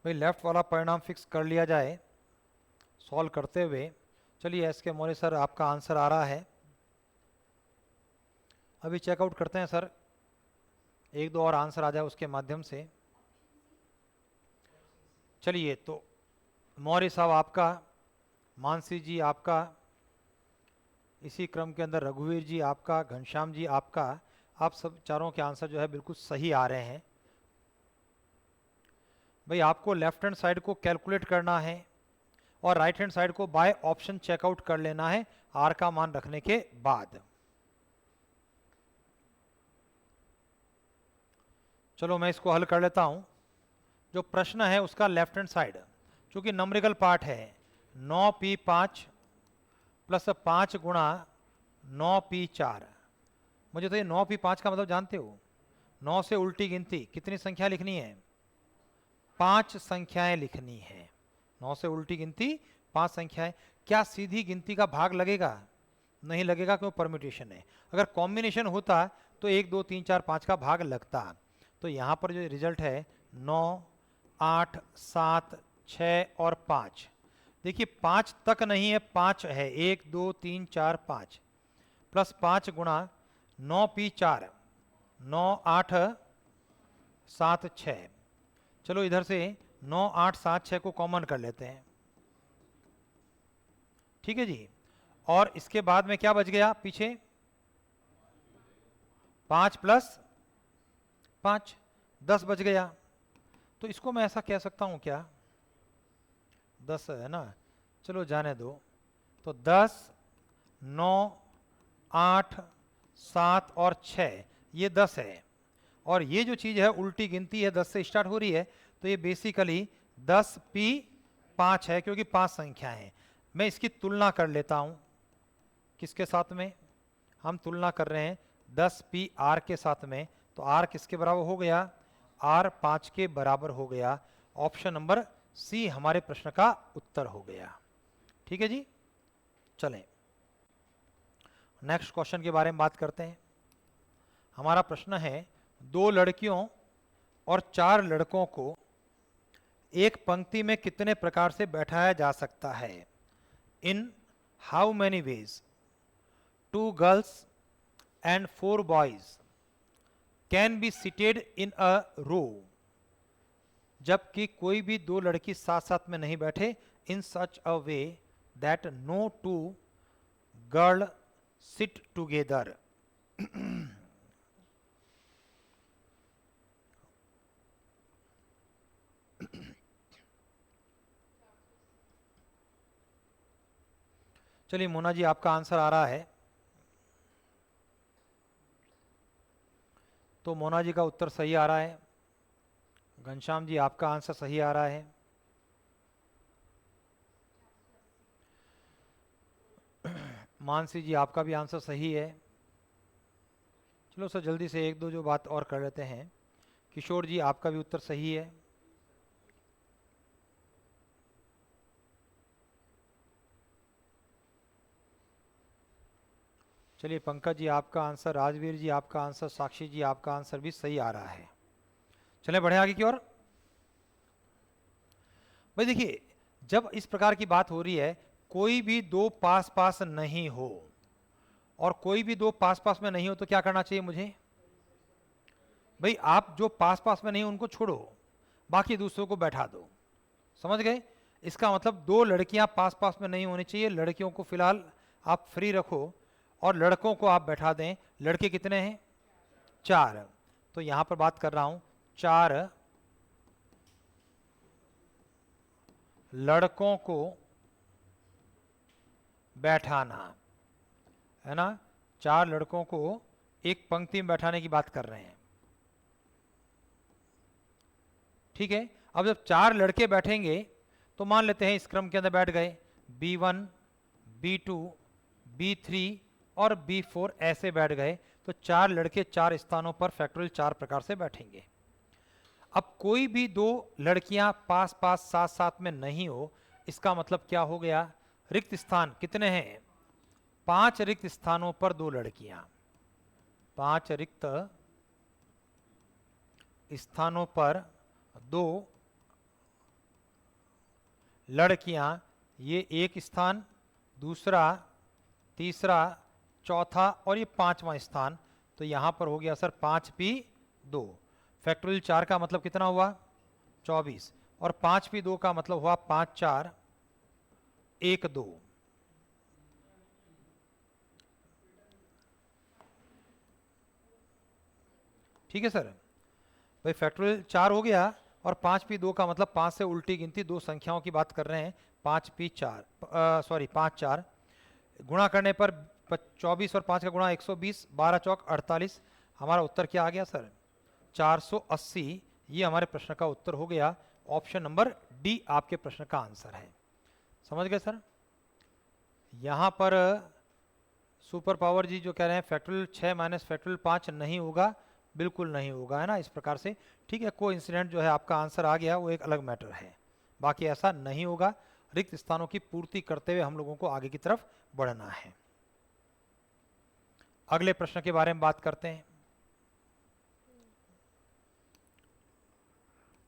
[SPEAKER 1] भाई लेफ्ट वाला परिणाम फिक्स कर लिया जाए सॉल्व करते हुए। चलिए एस के मौर्य सर आपका आंसर आ रहा है, अभी चेकआउट करते हैं सर, 1-2 और आंसर आ जाए उसके माध्यम से। चलिए तो मौर्य साहब आपका, मानसी जी आपका, इसी क्रम के अंदर रघुवीर जी आपका, घनश्याम जी आपका, आप सब चारों के आंसर जो है बिल्कुल सही आ रहे हैं। भाई आपको लेफ्ट हैंड साइड को कैलकुलेट करना है और राइट हैंड साइड को बाय ऑप्शन चेकआउट कर लेना है आर का मान रखने के बाद। चलो मैं इसको हल कर लेता हूं। जो प्रश्न है उसका लेफ्ट हैंड साइड चूंकि नंबरिकल पार्ट है, 9p5 प्लस 5 गुणा 9p4। मुझे तो ये 9p5 का मतलब जानते हो, 9 से उल्टी गिनती कितनी संख्या लिखनी है? 5 संख्याएं लिखनी है। 9 से उल्टी गिनती 5 संख्याएं। क्या सीधी गिनती का भाग लगेगा? नहीं लगेगा, क्यों? परम्यूटेशन है। अगर कॉम्बिनेशन होता तो 1 2 3 4 5 का भाग लगता। तो यहां पर जो रिजल्ट है 9 8 7 6 और 5, देखिए 5 तक नहीं है, 5 है, 1 2 3 4 5 प्लस 5 गुणा 9p4, 9 8 7 6। चलो इधर से 9 8 7 6 को कॉमन कर लेते हैं, ठीक है जी। और इसके बाद में क्या बच गया पीछे? 5 प्लस 5, 10 बच गया। तो इसको मैं ऐसा कह सकता हूं क्या, 10 है ना, चलो जाने दो। तो 10 9 8 7 और 6, ये 10 है। और ये जो चीज है उल्टी गिनती है, 10 से स्टार्ट हो रही है, तो ये बेसिकली 10p5 है, क्योंकि 5 संख्या है। मैं इसकी तुलना कर लेता हूं, किसके साथ में? हम तुलना कर रहे हैं 10pr के साथ में। तो r किसके बराबर हो गया? r 5 के बराबर हो गया। ऑप्शन नंबर सी हमारे प्रश्न का उत्तर हो गया, ठीक है जी। चलें नेक्स्ट क्वेश्चन के बारे में बात करते हैं। हमारा प्रश्न है, 2 लड़कियों और 4 लड़कों को एक पंक्ति में कितने प्रकार से बैठाया जा सकता है? In how many ways 2 girls and 4 boys can be seated in a row, जबकि कोई भी 2 लड़की साथ साथ में नहीं बैठे, in such a way that no 2 girl sit together. चलिए मोना जी आपका आंसर आ रहा है, तो मोना जी का उत्तर सही आ रहा है। घनश्याम जी आपका आंसर सही आ रहा है। मानसी जी आपका भी आंसर सही है। चलो सर जल्दी से 1-2 जो बात और कर लेते हैं। किशोर जी आपका भी उत्तर सही है। चलिए पंकज जी आपका आंसर, राजवीर जी आपका आंसर, साक्षी जी आपका आंसर भी सही आ रहा है। चलें बढ़े आगे की ओर। भाई देखिए, जब इस प्रकार की बात हो रही है, कोई भी दो पास पास नहीं हो, और कोई भी दो पास पास में नहीं हो, तो क्या करना चाहिए मुझे? भाई आप जो पास पास में नहीं हो उनको छोड़ो, बाकी दूसरों को बैठा दो। समझ गए? इसका मतलब दो लड़कियां पास पास में नहीं होनी चाहिए, लड़कियों को फिलहाल आप फ्री रखो और लड़कों को आप बैठा दें। लड़के कितने हैं? 4। तो यहां पर बात कर रहा हूं 4 लड़कों को बैठाना, है ना? 4 लड़कों को एक पंक्ति में बैठाने की बात कर रहे हैं, ठीक है। अब जब 4 लड़के बैठेंगे तो मान लेते हैं इस क्रम के अंदर बैठ गए, B1, B2, B3 और B4 ऐसे बैठ गए, तो 4 लड़के 4 स्थानों पर फैक्टोरियल 4 प्रकार से बैठेंगे। अब कोई भी दो लड़कियां पास पास साथ साथ में नहीं हो, इसका मतलब क्या हो गया? रिक्त स्थान कितने हैं? 5 रिक्त स्थानों पर 2 लड़कियां, 5 रिक्त स्थानों पर 2 लड़कियां, ये एक स्थान, दूसरा, तीसरा, चौथा और ये 5वां स्थान। तो यहां पर हो गया सर 5p2। फैक्टोरियल 4 का मतलब कितना हुआ? 24। और 5p2 का मतलब हुआ 5 4 1 2। ठीक है सर। भाई फैक्टोरियल 4 हो गया, और 5p2 का मतलब 5 से उल्टी गिनती दो संख्याओं की बात कर रहे हैं। 5p4 सॉरी 5 4 गुणा करने पर 24 और 5 का गुणा 120, 12 चौक 48। हमारा उत्तर क्या आ गया सर? 480। ये हमारे प्रश्न का उत्तर हो गया। ऑप्शन नंबर डी आपके प्रश्न का आंसर है। समझ गए सर? यहां पर सुपर पावर जी जो कह रहे हैं फैक्टोरियल 6 माइनस फैक्टोरियल 5 नहीं होगा, बिल्कुल नहीं होगा, है ना, इस प्रकार से। ठीक है, कोई इंसिडेंट जो है आपका आंसर आ गया, वो एक अलग मैटर है, बाकी ऐसा नहीं होगा। रिक्त स्थानों की पूर्ति करते हुए हम लोगों को आगे की तरफ बढ़ना है। अगले प्रश्न के बारे में बात करते हैं।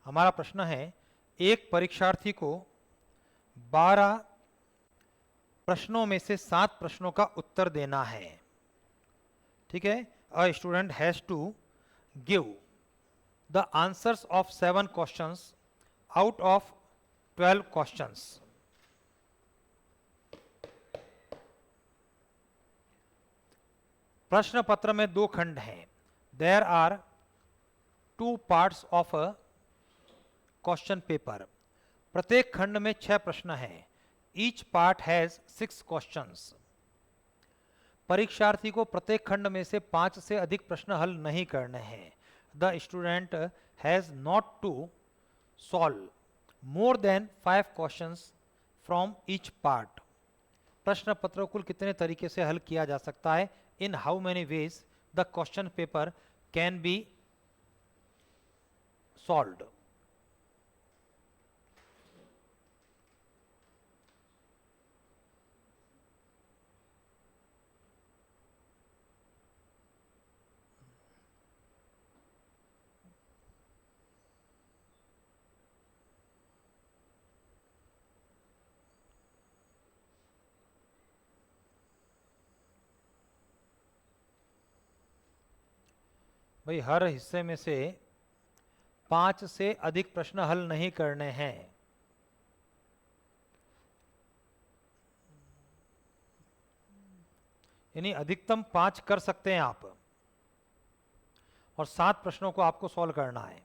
[SPEAKER 1] हमारा प्रश्न है, एक परीक्षार्थी को 12 प्रश्नों में से 7 प्रश्नों का उत्तर देना है। ठीक है, a student has to give the answers of 7 questions out of 12 questions. प्रश्न पत्र में 2 खंड हैं। There are 2 parts of a question paper. प्रत्येक खंड में 6 प्रश्न हैं। Each part has 6 questions. परीक्षार्थी को प्रत्येक खंड में से 5 से अधिक प्रश्न हल नहीं करने हैं। The student has not to solve more than 5 questions from each part. प्रश्न पत्र को कुल कितने तरीके से हल किया जा सकता है? In how many ways the question paper can be solved. भाई हर हिस्से में से 5 से अधिक प्रश्न हल नहीं करने हैं। यानी अधिकतम 5 कर सकते हैं आप, और 7 प्रश्नों को आपको सॉल्व करना है।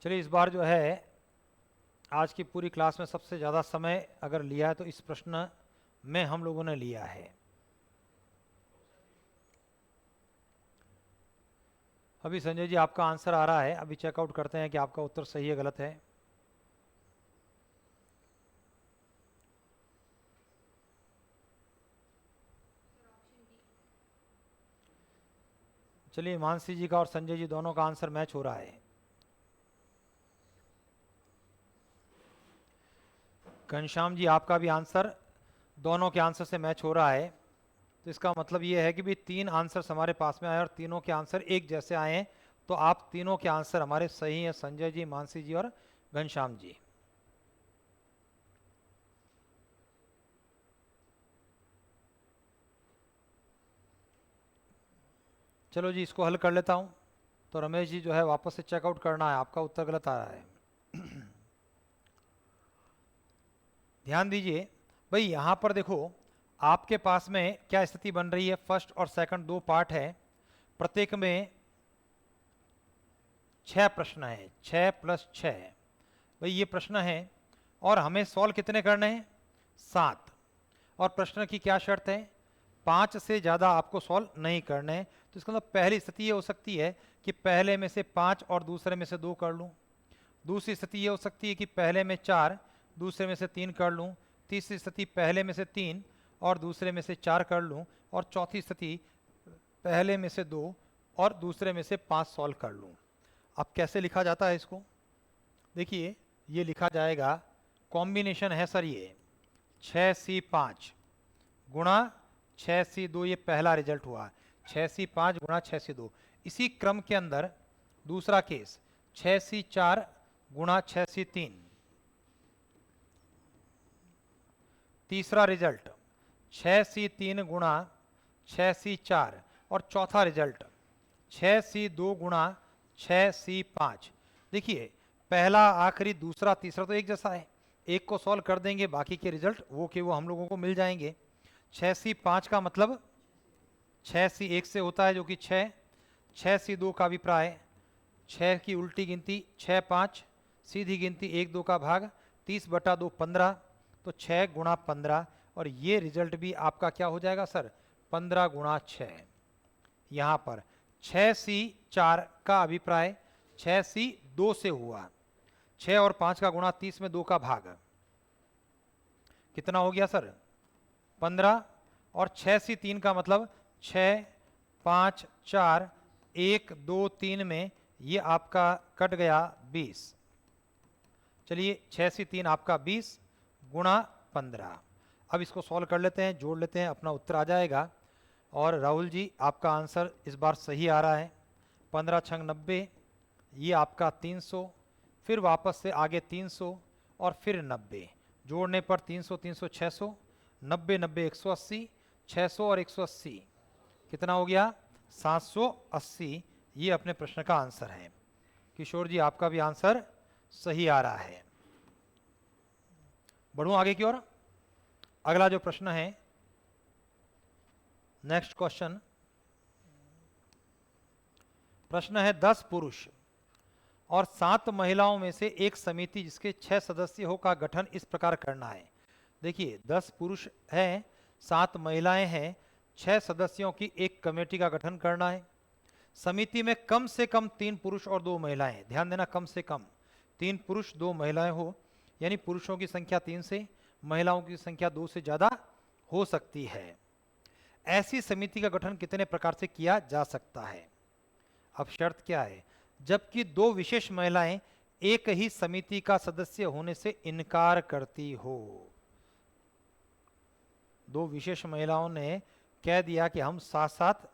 [SPEAKER 1] चलिए, इस बार जो है आज की पूरी क्लास में सबसे ज़्यादा समय अगर लिया है तो इस प्रश्न में हम लोगों ने लिया है। अभी संजय जी आपका आंसर आ रहा है, अभी चेकआउट करते हैं कि आपका उत्तर सही है गलत है। चलिए, मानसी जी का और संजय जी दोनों का आंसर मैच हो रहा है। घनश्याम जी आपका भी आंसर दोनों के आंसर से मैच हो रहा है, तो इसका मतलब ये है कि भी 3 आंसर्स हमारे पास में आए और तीनों के आंसर एक जैसे आए हैं, तो आप तीनों के आंसर हमारे सही हैं, संजय जी, मानसी जी और घनश्याम जी। चलो जी, इसको हल कर लेता हूँ। तो रमेश जी जो है वापस से चेकआउट करना है, आपका उत्तर गलत आ रहा है। ध्यान दीजिए भाई, यहाँ पर देखो आपके पास में क्या स्थिति बन रही है। फर्स्ट और सेकंड दो पार्ट है, प्रत्येक में 6 प्रश्न है, 6 + 6 भाई ये प्रश्न है, और हमें सॉल्व कितने करने हैं? 7। और प्रश्न की क्या शर्त है? 5 से ज़्यादा आपको सॉल्व नहीं करने हैं। तो इसका मतलब पहली स्थिति ये हो सकती है कि पहले में से 5 और दूसरे में से 2 कर लूँ। दूसरी स्थिति ये हो सकती है कि पहले में 4, दूसरे में से 3 कर लूँ। तीसरी स्थिति पहले में से 3 और दूसरे में से 4 कर लूँ। और चौथी स्थिति पहले में से 2 और दूसरे में से 5 सॉल्व कर लूँ। अब कैसे लिखा जाता है इसको? देखिए, ये लिखा जाएगा, कॉम्बिनेशन है सर ये 6C5 गुणा 6C2, ये पहला रिजल्ट हुआ। 6C5 गुणा 6C2। इसी क्रम के अंदर दूसरा केस 6C4 गुणा 6C3। तीसरा रिजल्ट 6C3 गुणा 6C4। और चौथा रिजल्ट 6C2 गुणा 6C5। देखिए, पहला, आखिरी, दूसरा, तीसरा तो एक जैसा है, एक को सॉल्व कर देंगे, बाकी के रिजल्ट वो के वो हम लोगों को मिल जाएंगे। 6C5 का मतलब 6C1 से होता है जो कि 6। 6C2 का अभिप्राय 6 की उल्टी गिनती 6 5, सीधी गिनती 1 2 का भाग 30/2 15, तो 6 गुणा 15। और ये रिजल्ट भी आपका क्या हो जाएगा सर? 15 गुणा 6। यहाँ पर 6C4 का अभिप्राय 6C2 से हुआ। 6 और 5 का गुणा 30 में 2 का भाग कितना हो गया सर? 15। और 6C3 का मतलब 6 5 4 1 2 3 में ये आपका कट गया 20। चलिए, 6C3 आपका 20 गुणा 15। अब इसको सॉल्व कर लेते हैं, जोड़ लेते हैं, अपना उत्तर आ जाएगा। और राहुल जी, आपका आंसर इस बार सही आ रहा है। 15 छंग 90, ये आपका 300, फिर वापस से आगे 300 और फिर 90, जोड़ने पर 300 300 600, 90 90 180, 600 और 180 कितना हो गया? 780। ये अपने प्रश्न का आंसर है। किशोर जी, आपका भी आंसर सही आ रहा है। बढ़ूं आगे की ओर। अगला जो प्रश्न है, नेक्स्ट क्वेश्चन, प्रश्न है 10 पुरुष और 7 महिलाओं में से एक समिति जिसके 6 सदस्यों का गठन इस प्रकार करना है। देखिए, 10 पुरुष हैं, 7 महिलाएं हैं, 6 सदस्यों की एक कमेटी का गठन करना है। समिति में कम से कम 3 पुरुष और 2 महिलाएं। ध्यान देना, कम से कम 3 पुरुष 2 महिलाएं हो, यानी पुरुषों की संख्या 3 से, महिलाओं की संख्या 2 से ज्यादा हो सकती है। ऐसी समिति का गठन कितने प्रकार से किया जा सकता है? अब शर्त क्या है? जबकि 2 विशेष महिलाएं एक ही समिति का सदस्य होने से इनकार करती हो। 2 विशेष महिलाओं ने कह दिया कि हम साथ साथ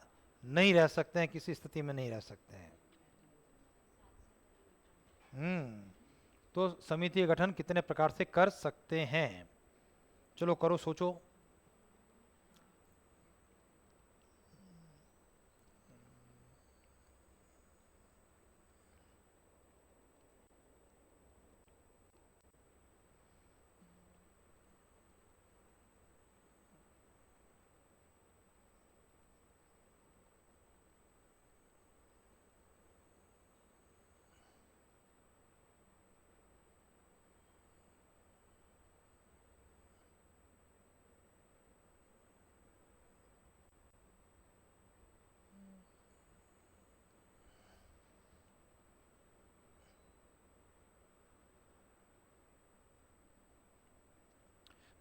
[SPEAKER 1] नहीं रह सकते हैं, किसी स्थिति में नहीं रह सकते हैं। तो समिति का गठन कितने प्रकार से कर सकते हैं? चलो करो, सोचो।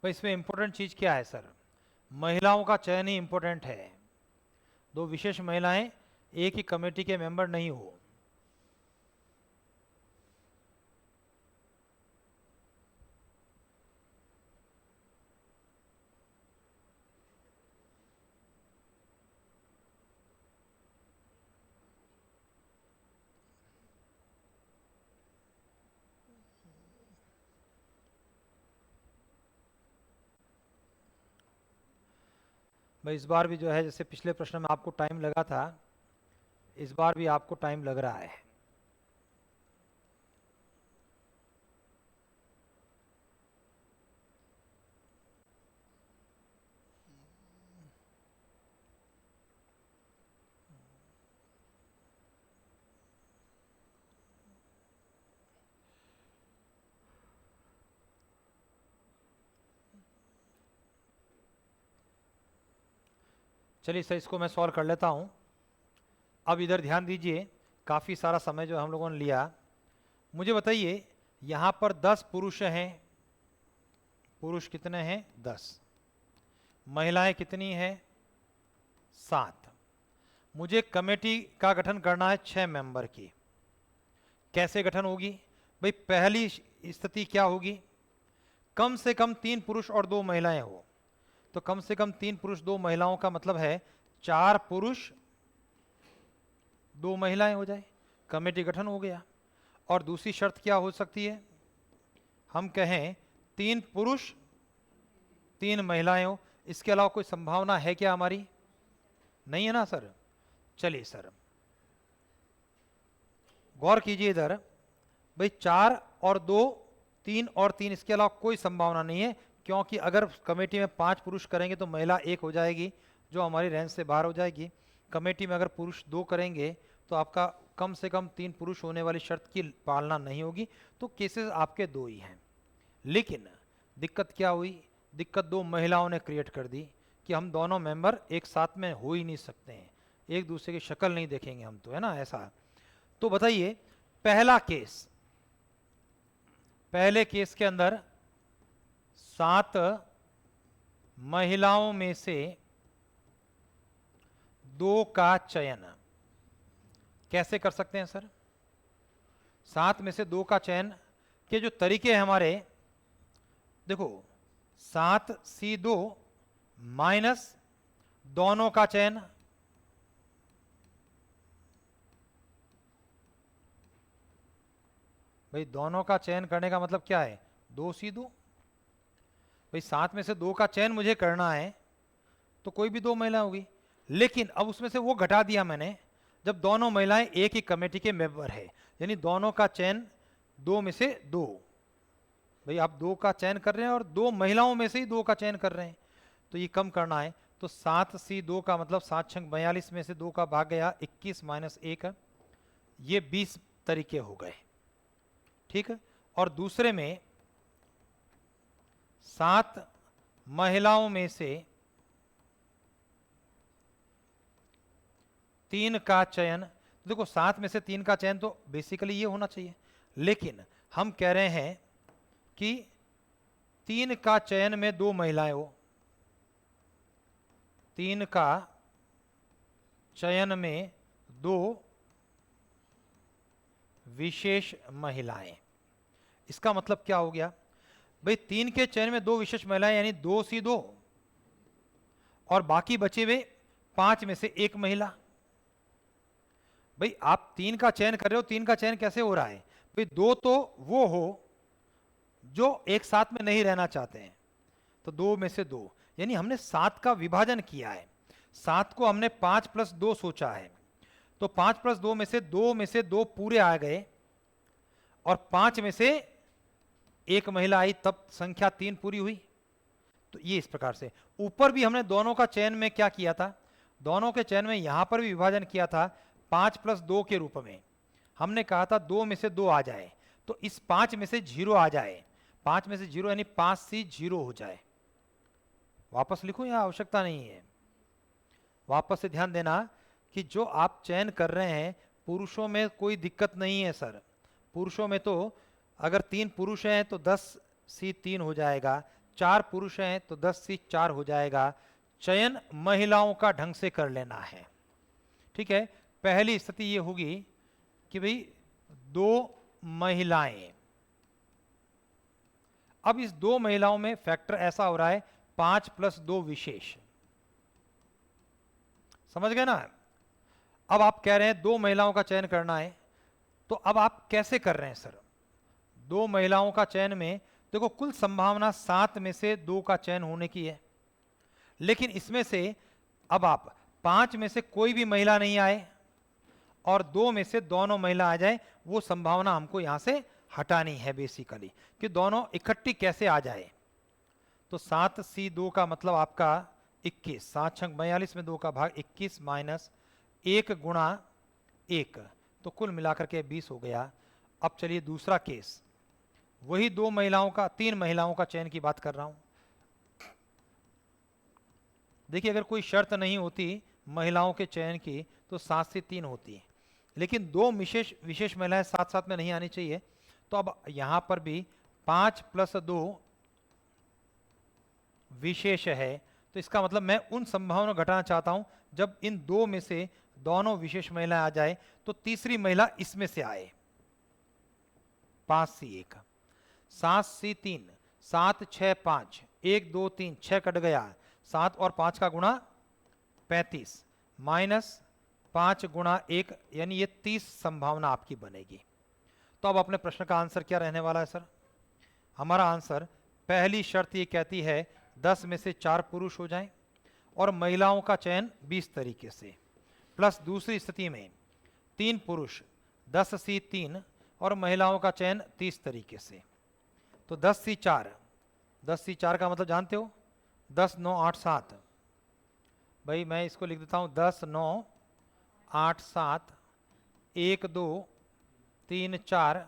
[SPEAKER 1] तो इसमें इंपॉर्टेंट चीज क्या है सर? महिलाओं का चयन ही इंपॉर्टेंट है। 2 विशेष महिलाएं एक ही कमेटी के मेंबर नहीं हो। भाई इस बार भी जो है जैसे पिछले प्रश्न में आपको टाइम लगा था, इस बार भी आपको टाइम लग रहा है। चलिए सर, इसको मैं सॉल्व कर लेता हूँ। अब इधर ध्यान दीजिए, काफ़ी सारा समय जो हम लोगों ने लिया। मुझे बताइए, यहाँ पर 10 पुरुष हैं। पुरुष कितने हैं? 10। महिलाएं कितनी हैं? 7। मुझे कमेटी का गठन करना है 6 मेंबर की। कैसे गठन होगी? भाई पहली स्थिति क्या होगी? कम से कम 3 पुरुष और 2 महिलाएं हो। तो कम से कम 3 पुरुष 2 महिलाओं का मतलब है 4 पुरुष 2 महिलाएं हो जाए, कमेटी गठन हो गया। और दूसरी शर्त क्या हो सकती है? हम कहें 3 पुरुष 3 महिलाएं हो। इसके अलावा कोई संभावना है क्या हमारी? नहीं है ना सर। चलिए सर, गौर कीजिए इधर। भाई 4 और 2, 3 और 3, इसके अलावा कोई संभावना नहीं है, क्योंकि अगर कमेटी में 5 पुरुष करेंगे तो महिला 1 हो जाएगी, जो हमारी रेंज से बाहर हो जाएगी। कमेटी में अगर पुरुष 2 करेंगे तो आपका कम से कम 3 पुरुष होने वाली शर्त की पालना नहीं होगी। तो केसेस आपके 2 ही हैं। लेकिन दिक्कत क्या हुई? दिक्कत 2 महिलाओं ने क्रिएट कर दी कि हम दोनों मेंबर एक साथ में हो ही नहीं सकते हैं, एक दूसरे की शक्ल नहीं देखेंगे हम तो, है ना ऐसा। तो बताइए, पहला केस, पहले केस के अंदर 7 महिलाओं में से 2 का चयन कैसे कर सकते हैं सर? 7 में से 2 का चयन के जो तरीके हैं हमारे, देखो 7C2 माइनस दोनों का चयन, भाई दोनों का चयन करने का मतलब क्या है? 2C2। भाई 7 में से 2 का चयन मुझे करना है तो कोई भी 2 महिला होगी। लेकिन अब उसमें से वो घटा दिया मैंने जब दोनों महिलाएं एक ही कमेटी के मेंबर है, यानी दोनों का चयन 2 में से 2। भाई आप 2 का चयन कर रहे हैं और 2 महिलाओं में से ही 2 का चयन कर रहे हैं, तो ये कम करना है। तो 7C2 का मतलब 7 छंग 42 में से 2 का भाग गया 21 माइनस 1, ये 20 तरीके हो गए। ठीक है। और दूसरे में 7 महिलाओं में से 3 का चयन। देखो 7 में से 3 का चयन तो बेसिकली ये होना चाहिए, लेकिन हम कह रहे हैं कि 3 का चयन में 2 महिलाएं हो। 3 का चयन में 2 विशेष महिलाएं। इसका मतलब क्या हो गया? भाई 3 के चयन में 2 विशेष महिलाएं यानी 2C2, और बाकी बचे हुए 5 में से 1 महिला। भाई आप 3 का चयन कर रहे हो, 3 का चयन कैसे हो रहा है? भाई 2 तो वो हो जो एक साथ में नहीं रहना चाहते हैं, तो 2 में से 2, यानी हमने 7 का विभाजन किया है। 7 को हमने 5 + 2 सोचा है, तो 5 + 2 में से 2 पूरे आ गए और 5 में से 1 महिला आई, तब संख्या 3 पूरी हुई। तो ये इस प्रकार से। ऊपर भी हमने दोनों का चयन में क्या किया था? दोनों के चयन में यहां पर भी विभाजन किया था 5 + 2 के रूप में। हमने कहा था 2 में से 2 आ जाए, तो इस 5 में से 0 आ जाए। 5 में से 0 यानी 5C0 हो जाए। वापस लिखो या आवश्यकता नहीं है? वापस से ध्यान देना कि जो आप चयन कर रहे हैं, पुरुषों में कोई दिक्कत नहीं है सर। पुरुषों में तो अगर 3 पुरुष हैं तो 10C3 हो जाएगा, 4 पुरुष हैं तो 10C4 हो जाएगा। चयन महिलाओं का ढंग से कर लेना है। ठीक है। पहली स्थिति ये होगी कि भाई 2 महिलाएं। अब इस 2 महिलाओं में फैक्टर ऐसा हो रहा है 5 + 2 विशेष। समझ गए ना? अब आप कह रहे हैं 2 महिलाओं का चयन करना है, तो अब आप कैसे कर रहे हैं सर? 2 महिलाओं का चयन में देखो कुल संभावना 7 में से 2 का चयन होने की है, लेकिन इसमें से अब आप 5 में से कोई भी महिला नहीं आए और 2 में से दोनों महिला आ जाए, वो संभावना हमको यहां से हटानी है बेसिकली, कि दोनों इकट्ठी कैसे आ जाए। तो 7C2 का मतलब आपका 21, 7 छंग 42 में 2 का भाग 21 माइनस 1 गुणा 1, तो कुल मिलाकर के 20 हो गया। अब चलिए दूसरा केस, वही 2 महिलाओं का, 3 महिलाओं का चयन की बात कर रहा हूं। देखिए अगर कोई शर्त नहीं होती महिलाओं के चयन की तो 7 से 3 होती, लेकिन 2 विशेष महिलाएं साथ साथ में नहीं आनी चाहिए। तो अब यहां पर भी 5 + 2 विशेष है, तो इसका मतलब मैं उन संभावना घटाना चाहता हूं जब इन 2 में से दोनों विशेष महिलाएं आ जाए तो तीसरी महिला इसमें से आए। 5C1, 7C3, 7 6 5, 1 2 3 6 कट गया, 7 और 5 का गुणा 35 माइनस 5 गुणा 1, यानी ये 30 संभावना आपकी बनेगी। तो अब अपने प्रश्न का आंसर क्या रहने वाला है सर? हमारा आंसर, पहली शर्त ये कहती है 10 में से 4 पुरुष हो जाएं और महिलाओं का चयन 20 तरीके से, प्लस दूसरी स्थिति में 3 पुरुष 10C3 और महिलाओं का चयन 30 तरीके से। तो 10C4, 10C4 का मतलब जानते हो, 10 9 8 7। भाई मैं इसको लिख देता हूं 10 9 8 7, 1 2 3 4,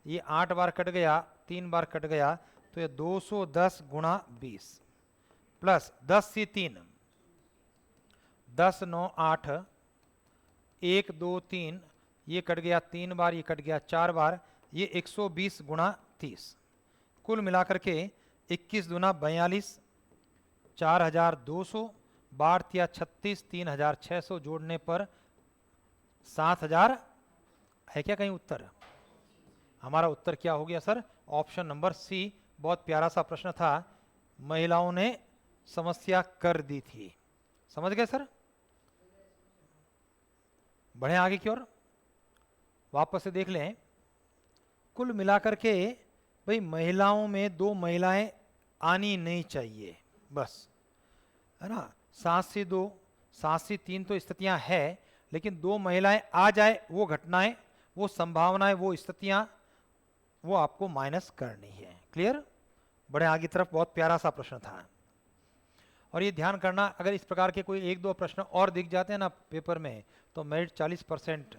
[SPEAKER 1] ये 8 बार कट गया, 3 बार कट गया, तो ये 210 गुणा 20 प्लस 10C3, 10 9 8, 1 2 3, ये कट गया 3 बार, ये कट गया 4 बार, ये 120 गुणा 30, कुल मिलाकर के 21 दूना 42, 4200, 12 या 36, 3600 जोड़ने पर 7000 है क्या कहीं उत्तर? हमारा उत्तर क्या हो गया सर? Option number C. बहुत प्यारा सा प्रश्न था, महिलाओं ने समस्या कर दी थी। समझ गए सर? बढ़े आगे की ओर, वापस से देख लें। कुल मिलाकर के भाई महिलाओं में 2 महिलाएं आनी नहीं चाहिए बस, है ना। 7 से 2, 7 से 3 तो स्थितियां है, लेकिन 2 महिलाएं आ जाए, वो घटनाएं, वो संभावनाएं, वो स्थितियां, वो आपको माइनस करनी है। क्लियर? बड़े आगे तरफ। बहुत प्यारा सा प्रश्न था। और ये ध्यान करना, अगर इस प्रकार के कोई 1-2 प्रश्न और दिख जाते हैं ना पेपर में, तो मेरिट 40%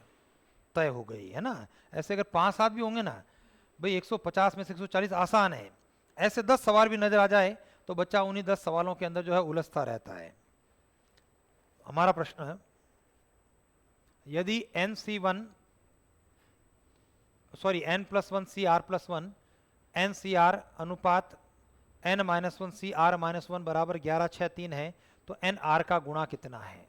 [SPEAKER 1] तय हो गई, है ना। ऐसे अगर 5-7 भी होंगे ना, भाई 150 में से 140 आसान है, ऐसे 10 सवाल भी नजर आ जाए तो बच्चा उन्हीं 10 सवालों के अंदर जो है उलझता रहता है। हमारा प्रश्न है, यदि n+1 CR+1 NCR अनुपात n-1 CR-1 बराबर 11 6 3 है, तो NR का गुणा कितना है?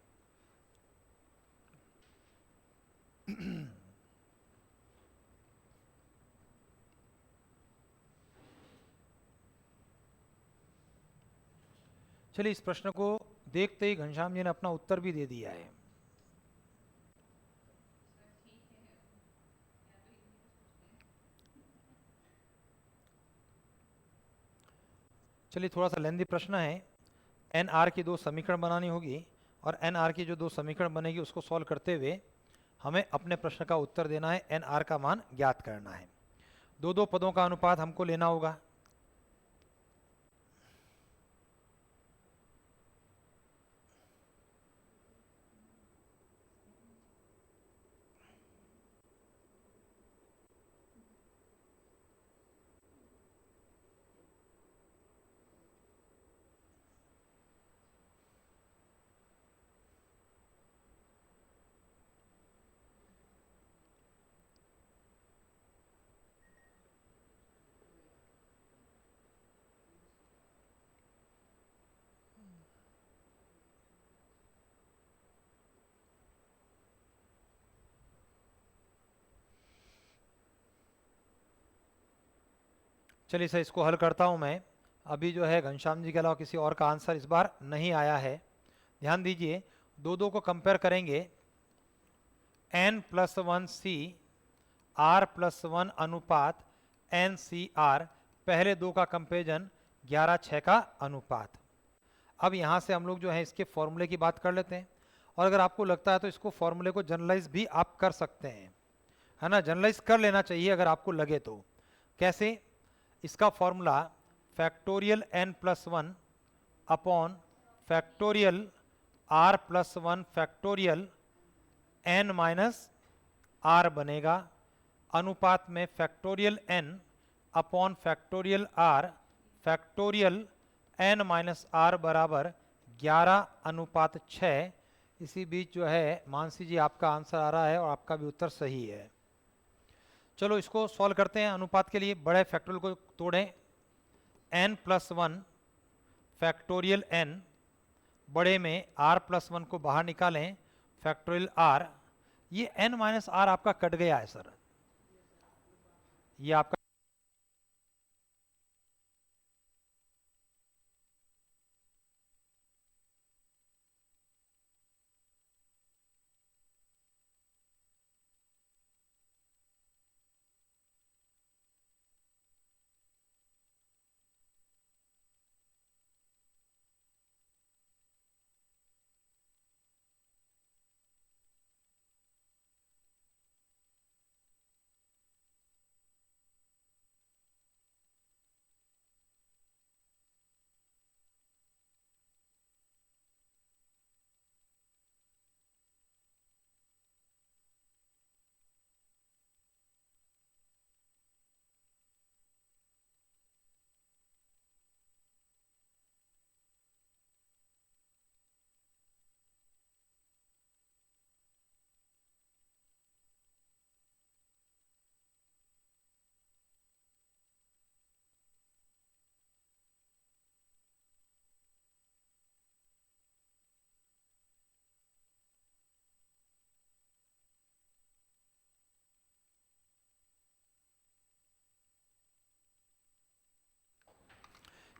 [SPEAKER 1] चलिए इस प्रश्न को देखते ही घनश्याम जी ने अपना उत्तर भी दे दिया है। चलिए थोड़ा सा लेंदी प्रश्न है। NR की 2 समीकरण बनानी होगी और NR की जो 2 समीकरण बनेगी उसको सॉल्व करते हुए हमें अपने प्रश्न का उत्तर देना है, NR का मान ज्ञात करना है। 2 पदों का अनुपात हमको लेना होगा। चलिए सर, इसको हल करता हूं मैं। अभी जो है घनश्याम जी के अलावा किसी और का आंसर इस बार नहीं आया है। ध्यान दीजिए, 2 को कंपेयर करेंगे। n+1 CR+1 अनुपात NCR, पहले 2 का कंपेरिजन 11 6 का अनुपात। अब यहाँ से हम लोग जो है इसके फॉर्मूले की बात कर लेते हैं, और अगर आपको लगता है तो इसको फॉर्मूले को जनरलाइज भी आप कर सकते हैं, है ना, जनरलाइज कर लेना चाहिए अगर आपको लगे तो। कैसे? इसका formula factorial n plus one upon factorial r plus one factorial n minus r बनेगा, अनुपात में factorial n upon factorial r factorial n minus r बराबर 11:6। इसी बीच जो है मानसी जी आपका आंसर आ रहा है और आपका भी उत्तर सही है। चलो इसको सॉल्व करते हैं। अनुपात के लिए बड़े फैक्टोरियल को तोड़ें, n plus one factorial n, बड़े में r प्लस वन को बाहर निकालें, फैक्टोरियल r, ये n माइनस r आपका कट गया है सर, ये आपका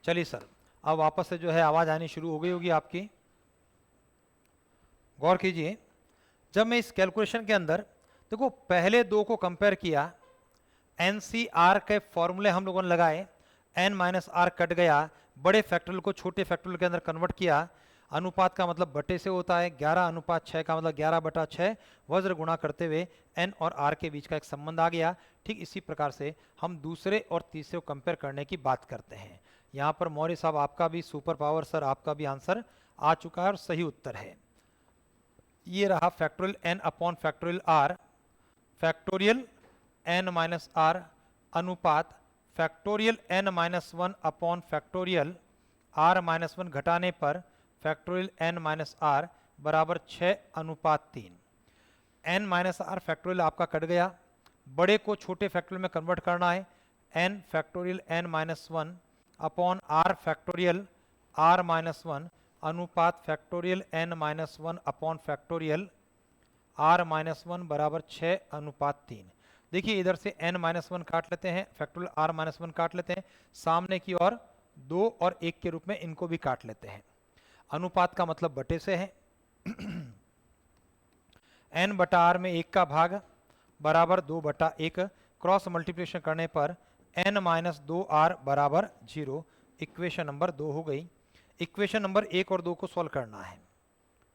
[SPEAKER 1] चलिए सर, अब वापस से जो है आवाज़ आनी शुरू हो गई होगी आपकी। गौर कीजिए, जब मैं इस कैलकुलेशन के अंदर देखो पहले दो को कंपेयर किया, NCR के फॉर्मूले हम लोगों ने लगाए, n माइनस आर कट गया, बड़े फैक्टोरियल को छोटे फैक्टोरियल के अंदर कन्वर्ट किया, अनुपात का मतलब बटे से होता है, 11:6 का मतलब 11/6, वज्र गुणा करते हुए n और r के बीच का एक संबंध आ गया। ठीक इसी प्रकार से हम दूसरे और तीसरे को कंपेयर करने की बात करते हैं। यहाँ पर मौर्य साहब आपका भी सुपर पावर सर, आपका भी आंसर आ चुका है और सही उत्तर है। ये रहा factorial n upon factorial r, factorial n minus r अनुपात factorial n minus one upon factorial r minus one घटाने पर फैक्टोरियल n माइनस r बराबर 6:3। n माइनस आर फैक्टोरियल आपका कट गया, बड़े को छोटे फैक्टोरियल में कन्वर्ट करना है, n factorial n minus one upon r factorial r minus one अनुपात factorial n minus one upon factorial r minus one बराबर 6:3। देखिए इधर से n माइनस वन काट लेते हैं, फैक्टोरियल r माइनस वन काट लेते हैं, सामने की ओर 2 और 1 के रूप में इनको भी काट लेते हैं। अनुपात का मतलब बटे से है, n बटा r में 1 का भाग बराबर 2/1, क्रॉस मल्टीप्लिकेशन करने पर n माइनस 2r बराबर 0। इक्वेशन नंबर 2 हो गई। इक्वेशन नंबर 1 और 2 को सॉल्व करना है,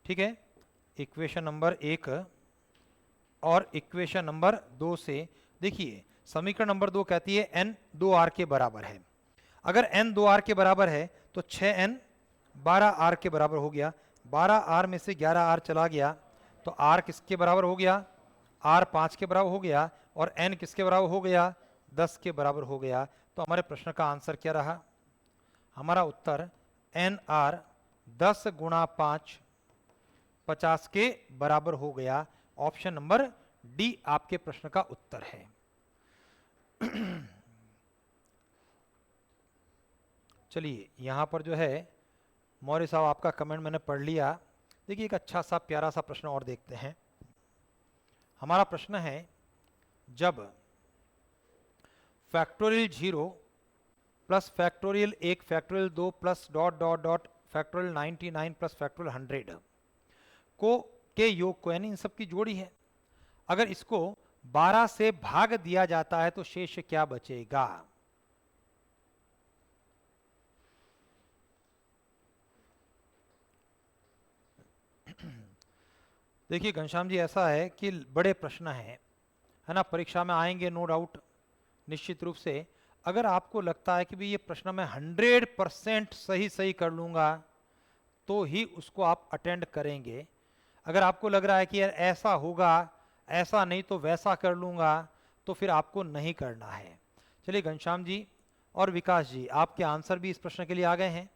[SPEAKER 1] ठीक है। इक्वेशन नंबर 1 और इक्वेशन नंबर 2 से देखिए समीकरण नंबर 2 कहती है n 2r के बराबर है। अगर n 2r के बराबर है तो 6n 12r के बराबर हो गया, 12r में से 11r चला गया तो r किसके बराबर हो गया, r 5 के बराबर हो गया, और n किसके बराबर हो गया, 10 के बराबर हो गया। तो हमारे प्रश्न का आंसर क्या रहा, हमारा उत्तर nr 10 गुणा 5 50 के बराबर हो गया। ऑप्शन नंबर डी आपके प्रश्न का उत्तर है। चलिए यहां पर जो है मौर्य साहब आपका कमेंट मैंने पढ़ लिया। देखिए एक अच्छा सा प्यारा सा प्रश्न और देखते हैं। हमारा प्रश्न है, जब factorial 0 plus factorial 1 factorial 2 plus dot dot dot factorial 99 plus factorial 100 को के योग को, यानी इन सब की जोड़ी है, अगर इसको 12 से भाग दिया जाता है तो शेष क्या बचेगा। . देखिए घनश्याम जी, ऐसा है कि बड़े प्रश्न हैं, है ना, परीक्षा में आएंगे नो डाउट, निश्चित रूप से। अगर आपको लगता है कि भाई ये प्रश्न मैं 100% सही सही कर लूँगा तो ही उसको आप अटेंड करेंगे। अगर आपको लग रहा है कि यार ऐसा होगा, ऐसा नहीं तो वैसा कर लूँगा, तो फिर आपको नहीं करना है। चलिए घनश्याम जी और विकास जी, आपके आंसर भी इस प्रश्न के लिए आ गए हैं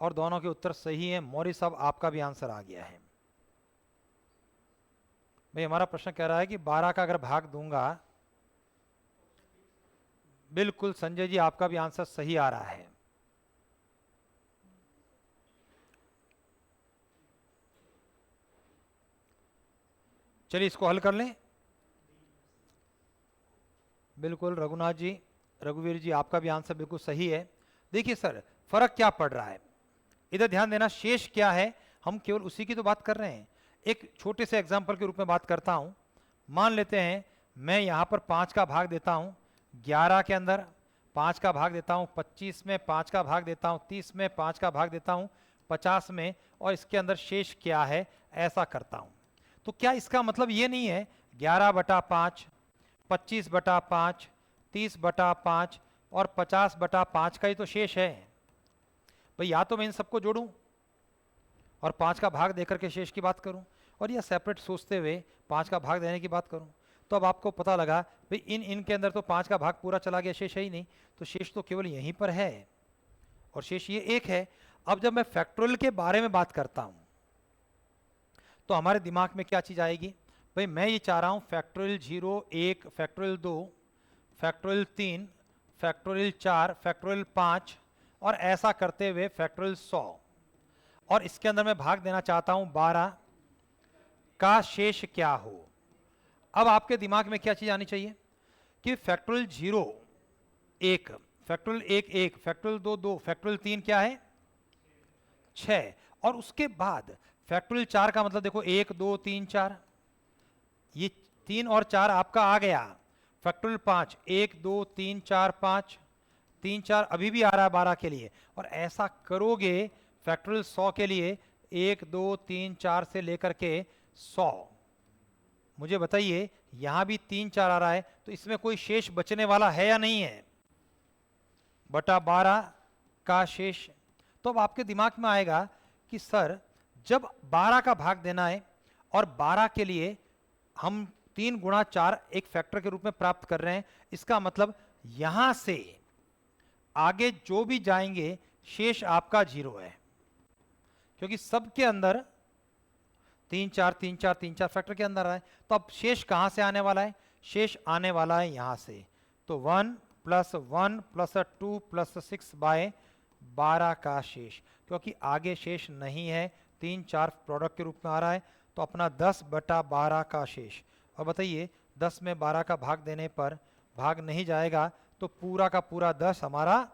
[SPEAKER 1] और दोनों के उत्तर सही हैं। मौर्य साहब, आपका भी आंसर आ गया है। भाई हमारा प्रश्न कह रहा है कि 12 का अगर भाग दूंगा, बिल्कुल संजय जी, आपका भी आंसर सही आ रहा है। चलिए इसको हल कर लें। बिल्कुल रघुनाथ जी, रघुवीर जी, आपका भी आंसर बिल्कुल सही है। देखिए सर, फर्क क्या पड़ रहा है, इधर ध्यान देना, शेष क्या है, हम केवल उसी की तो बात कर रहे हैं। एक छोटे से एग्जाम्पल के रूप में बात करता हूं। मान लेते हैं मैं यहां पर 5 का भाग देता हूं 11 के अंदर, 5 का भाग देता हूं 25 में, 5 का भाग देता हूं 30 में, 5 का भाग देता हूं 50 में, और इसके अंदर शेष क्या है, ऐसा करता हूं। तो क्या इसका मतलब ये नहीं है 11/5, 25/5, 30/5 और 50/5 का ही तो शेष है? भाई या तो मैं इन सबको जोड़ूं और 5 का भाग देकर के शेष की बात करूं, और या सेपरेट सोचते हुए 5 का भाग देने की बात करूं। तो अब आपको पता लगा भाई इन के अंदर तो 5 का भाग पूरा चला गया, शेष है ही नहीं, तो शेष तो केवल यहीं पर है, और शेष ये एक है। अब जब मैं फैक्टोरियल के बारे में बात करता हूं तो हमारे दिमाग में क्या चीज आएगी? भाई मैं ये चाह रहा हूं factorial 0, 1, factorial 2, factorial 3, factorial 4, factorial 5, और ऐसा करते हुए फैक्टोरियल 100, और इसके अंदर मैं भाग देना चाहता हूं 12 का शेष क्या हो। अब आपके दिमाग में क्या चीज आनी चाहिए कि फैक्टोरियल 0 1, फैक्टोरियल 1 1, फैक्टोरियल 2 2, फैक्टोरियल 3 क्या है 6, और उसके बाद फैक्टोरियल 4 का मतलब देखो 1 2 3 4, ये 3 और 4 आपका आ गया। फैक्टोरियल 5 1 2 3 4 5, 3 4 अभी भी आ रहा है 12 के लिए, और ऐसा करोगे फैक्टोरियल 100 के लिए 1 2 3 4 से लेकर के 100। मुझे बताइए यहां भी 3 4 आ रहा है, तो इसमें कोई शेष बचने वाला है या नहीं है? बटा 12 का शेष। तो अब आपके दिमाग में आएगा कि सर जब 12 का भाग देना है और 12 के लिए हम 3 गुणा 4 एक फैक्टर के रूप में प्राप्त कर रहे हैं, इसका मतलब यहां से आगे जो भी जाएंगे शेष आपका 0 है, क्योंकि सबके अंदर 3 4 3 4 3 4 फैक्टर के अंदर है। तो अब शेष कहां से आने वाला है? शेष आने वाला है यहां से। तो 1 + 1 + 2 + 6/12 का शेष, क्योंकि आगे शेष नहीं है, 3 4 प्रोडक्ट के रूप में आ रहा है, तो अपना 10/12 का शेष। और बताइए 10 में 12 का भाग देने पर भाग नहीं जाएगा, तो पूरा का पूरा 10 हमारा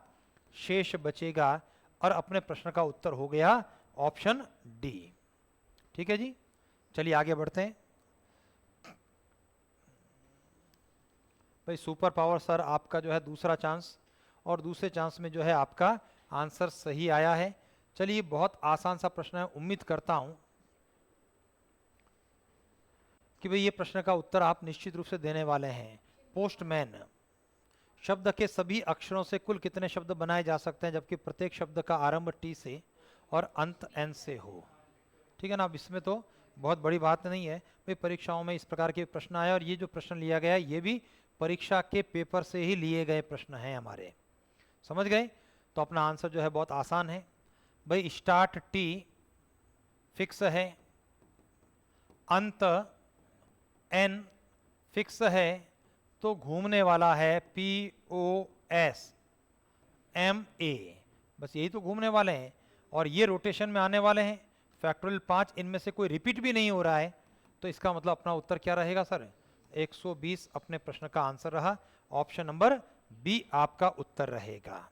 [SPEAKER 1] शेष बचेगा, और अपने प्रश्न का उत्तर हो गया ऑप्शन डी। ठीक है जी, चलिए आगे बढ़ते हैं। भाई सुपर पावर सर, आपका जो है दूसरा चांस, और दूसरे चांस में जो है आपका आंसर सही आया है। चलिए बहुत आसान सा प्रश्न है, उम्मीद करता हूं कि भाई ये प्रश्न का उत्तर आप निश्चित रूप से देने वाले हैं। पोस्टमैन शब्द के सभी अक्षरों से कुल कितने शब्द बनाए जा सकते हैं जबकि प्रत्येक शब्द का आरंभ टी से और अंत एन से हो? ठीक है ना, अब इसमें तो बहुत बड़ी बात नहीं है भाई, परीक्षाओं में इस प्रकार के प्रश्न आए, और ये जो प्रश्न लिया गया है ये भी परीक्षा के पेपर से ही लिए गए प्रश्न हैं हमारे, समझ गए? तो अपना आंसर जो है बहुत आसान है भाई, स्टार्ट टी फिक्स है, अंत एन फिक्स है, तो घूमने वाला है POSMA, बस यही तो घूमने वाले हैं, और ये रोटेशन में आने वाले हैं। फैक्टोरियल 5 इनमें से कोई रिपीट भी नहीं हो रहा है, तो इसका मतलब अपना उत्तर क्या रहेगा सर? 120 अपने प्रश्न का आंसर रहा, ऑप्शन नंबर बी आपका उत्तर रहेगा।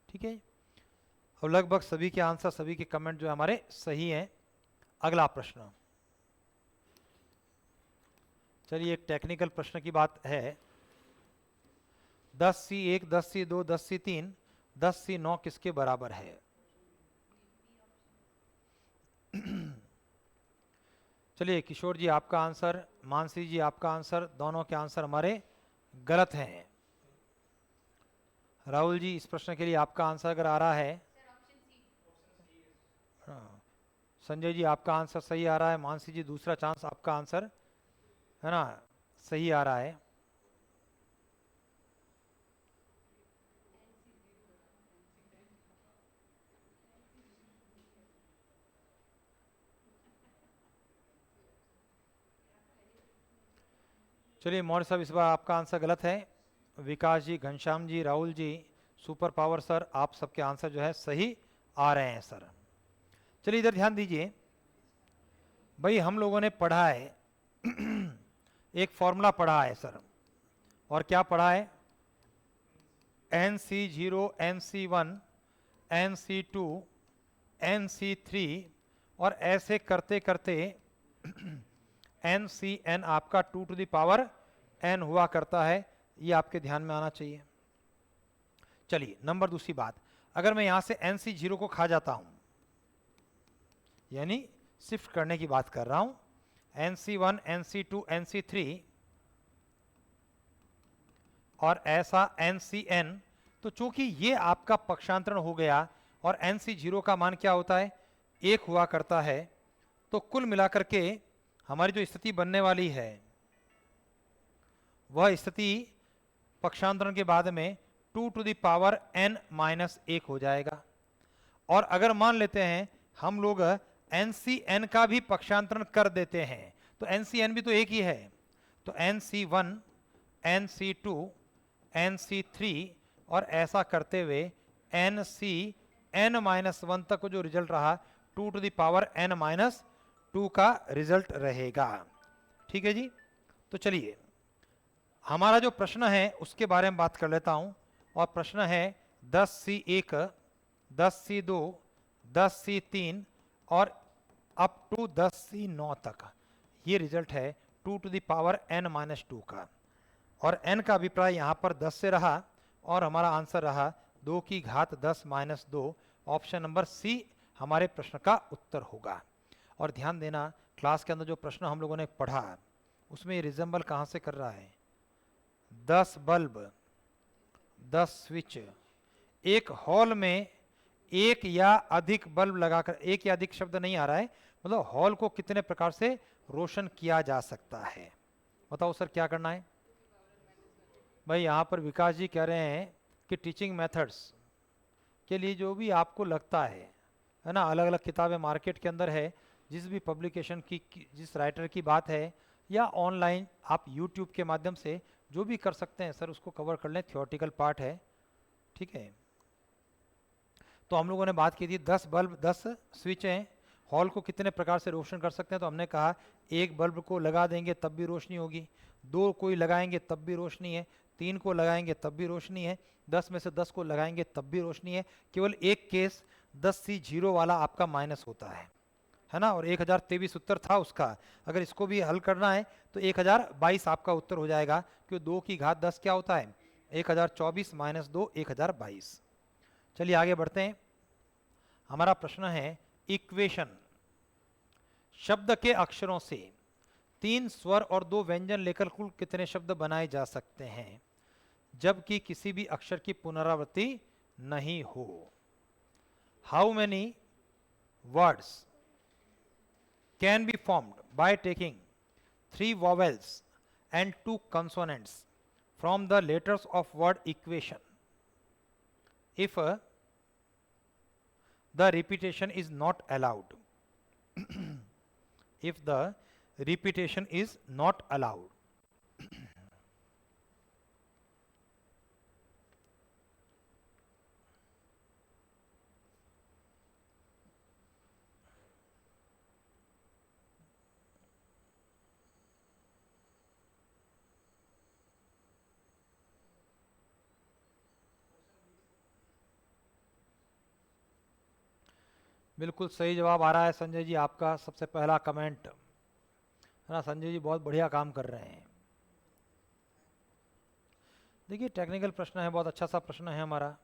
[SPEAKER 1] ठीक है, और लगभग सभी के आंसर, सभी के कमेंट जो है हमारे सही हैं। अगला प्रश्न, चलिए एक टेक्निकल प्रश्न की बात है। 10C1, 10C2, 10C3, 10C9 किसके बराबर है? चलिए किशोर जी आपका आंसर, मानसी जी आपका आंसर, दोनों के आंसर हमारे गलत हैं। राहुल जी इस प्रश्न के लिए आपका आंसर अगर आ रहा है, हाँ, संजय जी आपका आंसर सही आ रहा है, मानसी जी दूसरा चांस आपका आंसर है ना सही आ रहा है। चलिए मौर्य साहब इस बार आपका आंसर गलत है। विकास जी, Ghanshyam ji, Rahul ji, super power sir, आप सबके आंसर जो है सही आ रहे हैं सर। चलिए इधर ध्यान दीजिए भाई, हम लोगों ने पढ़ा है एक फॉर्मूला पढ़ा है सर, और क्या पढ़ा है, NC0, NC1, NC2, NC3, और ऐसे करते करते NCN आपका 2 टू द पावर n हुआ करता है, ये आपके ध्यान में आना चाहिए। चलिए नंबर दूसरी बात, अगर मैं यहां से NC0 को खा जाता हूं, यानी शिफ्ट करने की बात कर रहा हूं, NC1, NC2, NC3 और ऐसा NCN, तो चूंकि ये आपका पक्षांतरण हो गया और NC0 का मान क्या होता है, 1 हुआ करता है, तो कुल मिलाकर के हमारी जो स्थिति बनने वाली है वह स्थिति पक्षांतरण के बाद में 2 to the power n minus 1 हो जाएगा। और अगर मान लेते हैं हम लोग NCN का भी पक्षांतरण कर देते हैं, तो NCN भी तो एक ही है, तो NC1, NC2, NC3 और ऐसा करते हुए NCN माइनस 1 तक जो रिजल्ट रहा 2 to the power n minus 2 का रिजल्ट रहेगा। ठीक है जी, तो चलिए हमारा जो प्रश्न है उसके बारे में बात कर लेता हूं, और प्रश्न है 10C1, 10C2, 10C3 और अप टू 10C9 तक, ये रिजल्ट है 2 to the power n minus 2 का, और n का अभिप्राय यहाँ पर 10 से रहा, और हमारा आंसर रहा 2 की घात 10 माइनस 2, ऑप्शन नंबर सी हमारे प्रश्न का उत्तर होगा। और ध्यान देना क्लास के अंदर जो प्रश्न हम लोगों ने पढ़ा उसमें रिजेंबल कहाँ से कर रहा है, 10 बल्ब, 10 स्विच, एक हॉल में एक या अधिक बल्ब लगाकर, एक या अधिक शब्द नहीं आ रहा है, मतलब हॉल को कितने प्रकार से रोशन किया जा सकता है, बताओ सर क्या करना है। भाई यहाँ पर विकास जी कह रहे हैं कि टीचिंग मेथड्स के लिए जो भी आपको लगता है ना, अलग अलग किताबें मार्केट के अंदर है, जिस भी पब्लिकेशन की जिस राइटर की बात है, या ऑनलाइन आप यूट्यूब के माध्यम से जो भी कर सकते हैं सर उसको कवर कर लें, थियोरटिकल पार्ट है। ठीक है, तो हम लोगों ने बात की थी 10 बल्ब, 10 स्विच हैं, हॉल को कितने प्रकार से रोशन कर सकते हैं, तो हमने कहा एक बल्ब को लगा देंगे तब भी रोशनी होगी, 2 कोई लगाएंगे तब भी रोशनी है, 3 को लगाएंगे तब भी रोशनी है, 10 में से 10 को लगाएंगे तब भी रोशनी है। केवल एक केस 10C0 वाला आपका माइनस होता है ना, और 1023 उत्तर था उसका, अगर इसको भी हल करना है तो 1022 आपका उत्तर हो जाएगा, क्योंकि 2 की घात 10 क्या होता है, 1024 माइनस 2 1022। चलिए आगे बढ़ते हैं, हमारा प्रश्न है इक्वेशन, शब्द के अक्षरों से 3 स्वर और 2 व्यंजन लेकर कुल कितने शब्द बनाए जा सकते हैं जबकि किसी भी अक्षर की पुनरावृत्ति नहीं हो। How many words can be formed by taking 3 vowels and 2 consonants from the letters of word equation if the repetition is not allowed if the repetition is not allowed। बिल्कुल सही जवाब आ रहा है संजय जी आपका, सबसे पहला कमेंट है ना, संजय जी बहुत बढ़िया काम कर रहे हैं। देखिए टेक्निकल प्रश्न है, बहुत अच्छा सा प्रश्न है हमारा।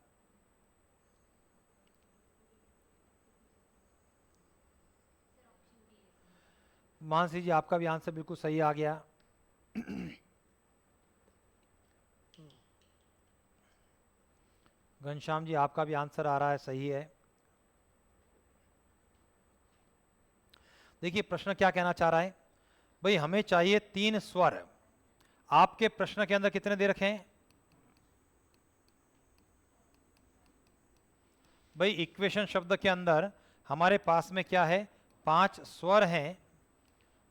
[SPEAKER 1] मानसी जी आपका भी आंसर बिल्कुल सही आ गया। घनश्याम जी आपका भी आंसर आ रहा है, सही है। देखिए प्रश्न क्या कहना चाह रहा है, भाई हमें चाहिए 3 स्वर। आपके प्रश्न के अंदर कितने दे रखे हैं भाई? इक्वेशन शब्द के अंदर हमारे पास में क्या है, 5 स्वर हैं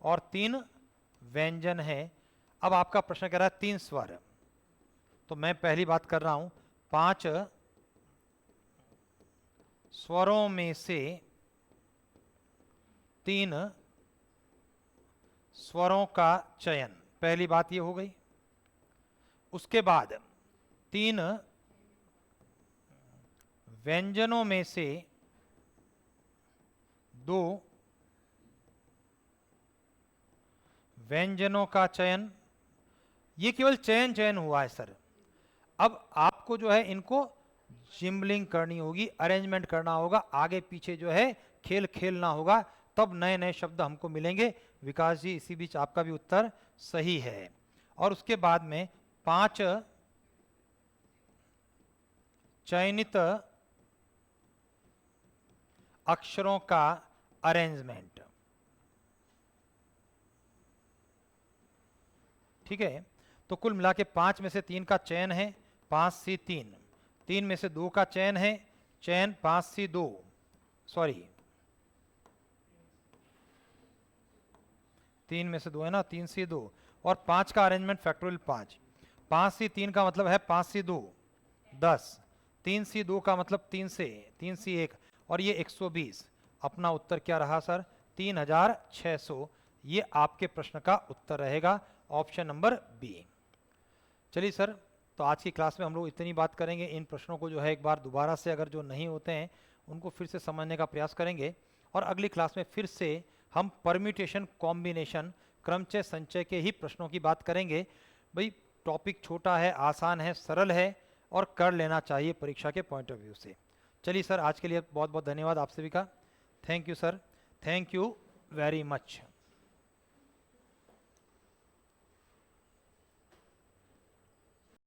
[SPEAKER 1] और 3 व्यंजन हैं। अब आपका प्रश्न कह रहा है 3 स्वर, तो मैं पहली बात कर रहा हूं, 5 स्वरों में से 3 स्वरों का चयन, पहली बात ये हो गई। उसके बाद 3 व्यंजनों में से 2 व्यंजनों का चयन। ये केवल चयन हुआ है सर। अब आपको जो है इनको जिम्बलिंग करनी होगी, अरेंजमेंट करना होगा, आगे पीछे जो है खेल खेलना होगा, तब नए नए शब्द हमको मिलेंगे। विकास जी इसी बीच आपका भी उत्तर सही है। और उसके बाद में 5 चयनित अक्षरों का अरेंजमेंट, ठीक है। तो कुल मिला के 5 में से 3 का चयन है, 5C3, 3 में से 2 का चयन है, चयन 5C2, सॉरी 3 में से 2 है ना, 3C2, और 5 का अरेंजमेंट फैक्टोरियल 5, 5C3 का मतलब है 5C2 10, 3C2 का मतलब 3C1, और ये 120। अपना उत्तर क्या रहा सर? 3600। ये आपके प्रश्न का उत्तर रहेगा, ऑप्शन नंबर बी। चलिए सर, तो आज की क्लास में हम लोग इतनी बात करेंगे। इन प्रश्नों को जो है एक बार दोबारा से, अगर जो नहीं होते हैं उनको फिर से समझने का प्रयास करेंगे, और अगली क्लास में फिर से हम परम्यूटेशन, कॉम्बिनेशन, क्रमचय संचय के ही प्रश्नों की बात करेंगे। भाई टॉपिक छोटा है, आसान है, सरल है, और कर लेना चाहिए परीक्षा के पॉइंट ऑफ व्यू से। चलिए सर, आज के लिए बहुत बहुत धन्यवाद आप सभी का। Thank you sir, thank you very much.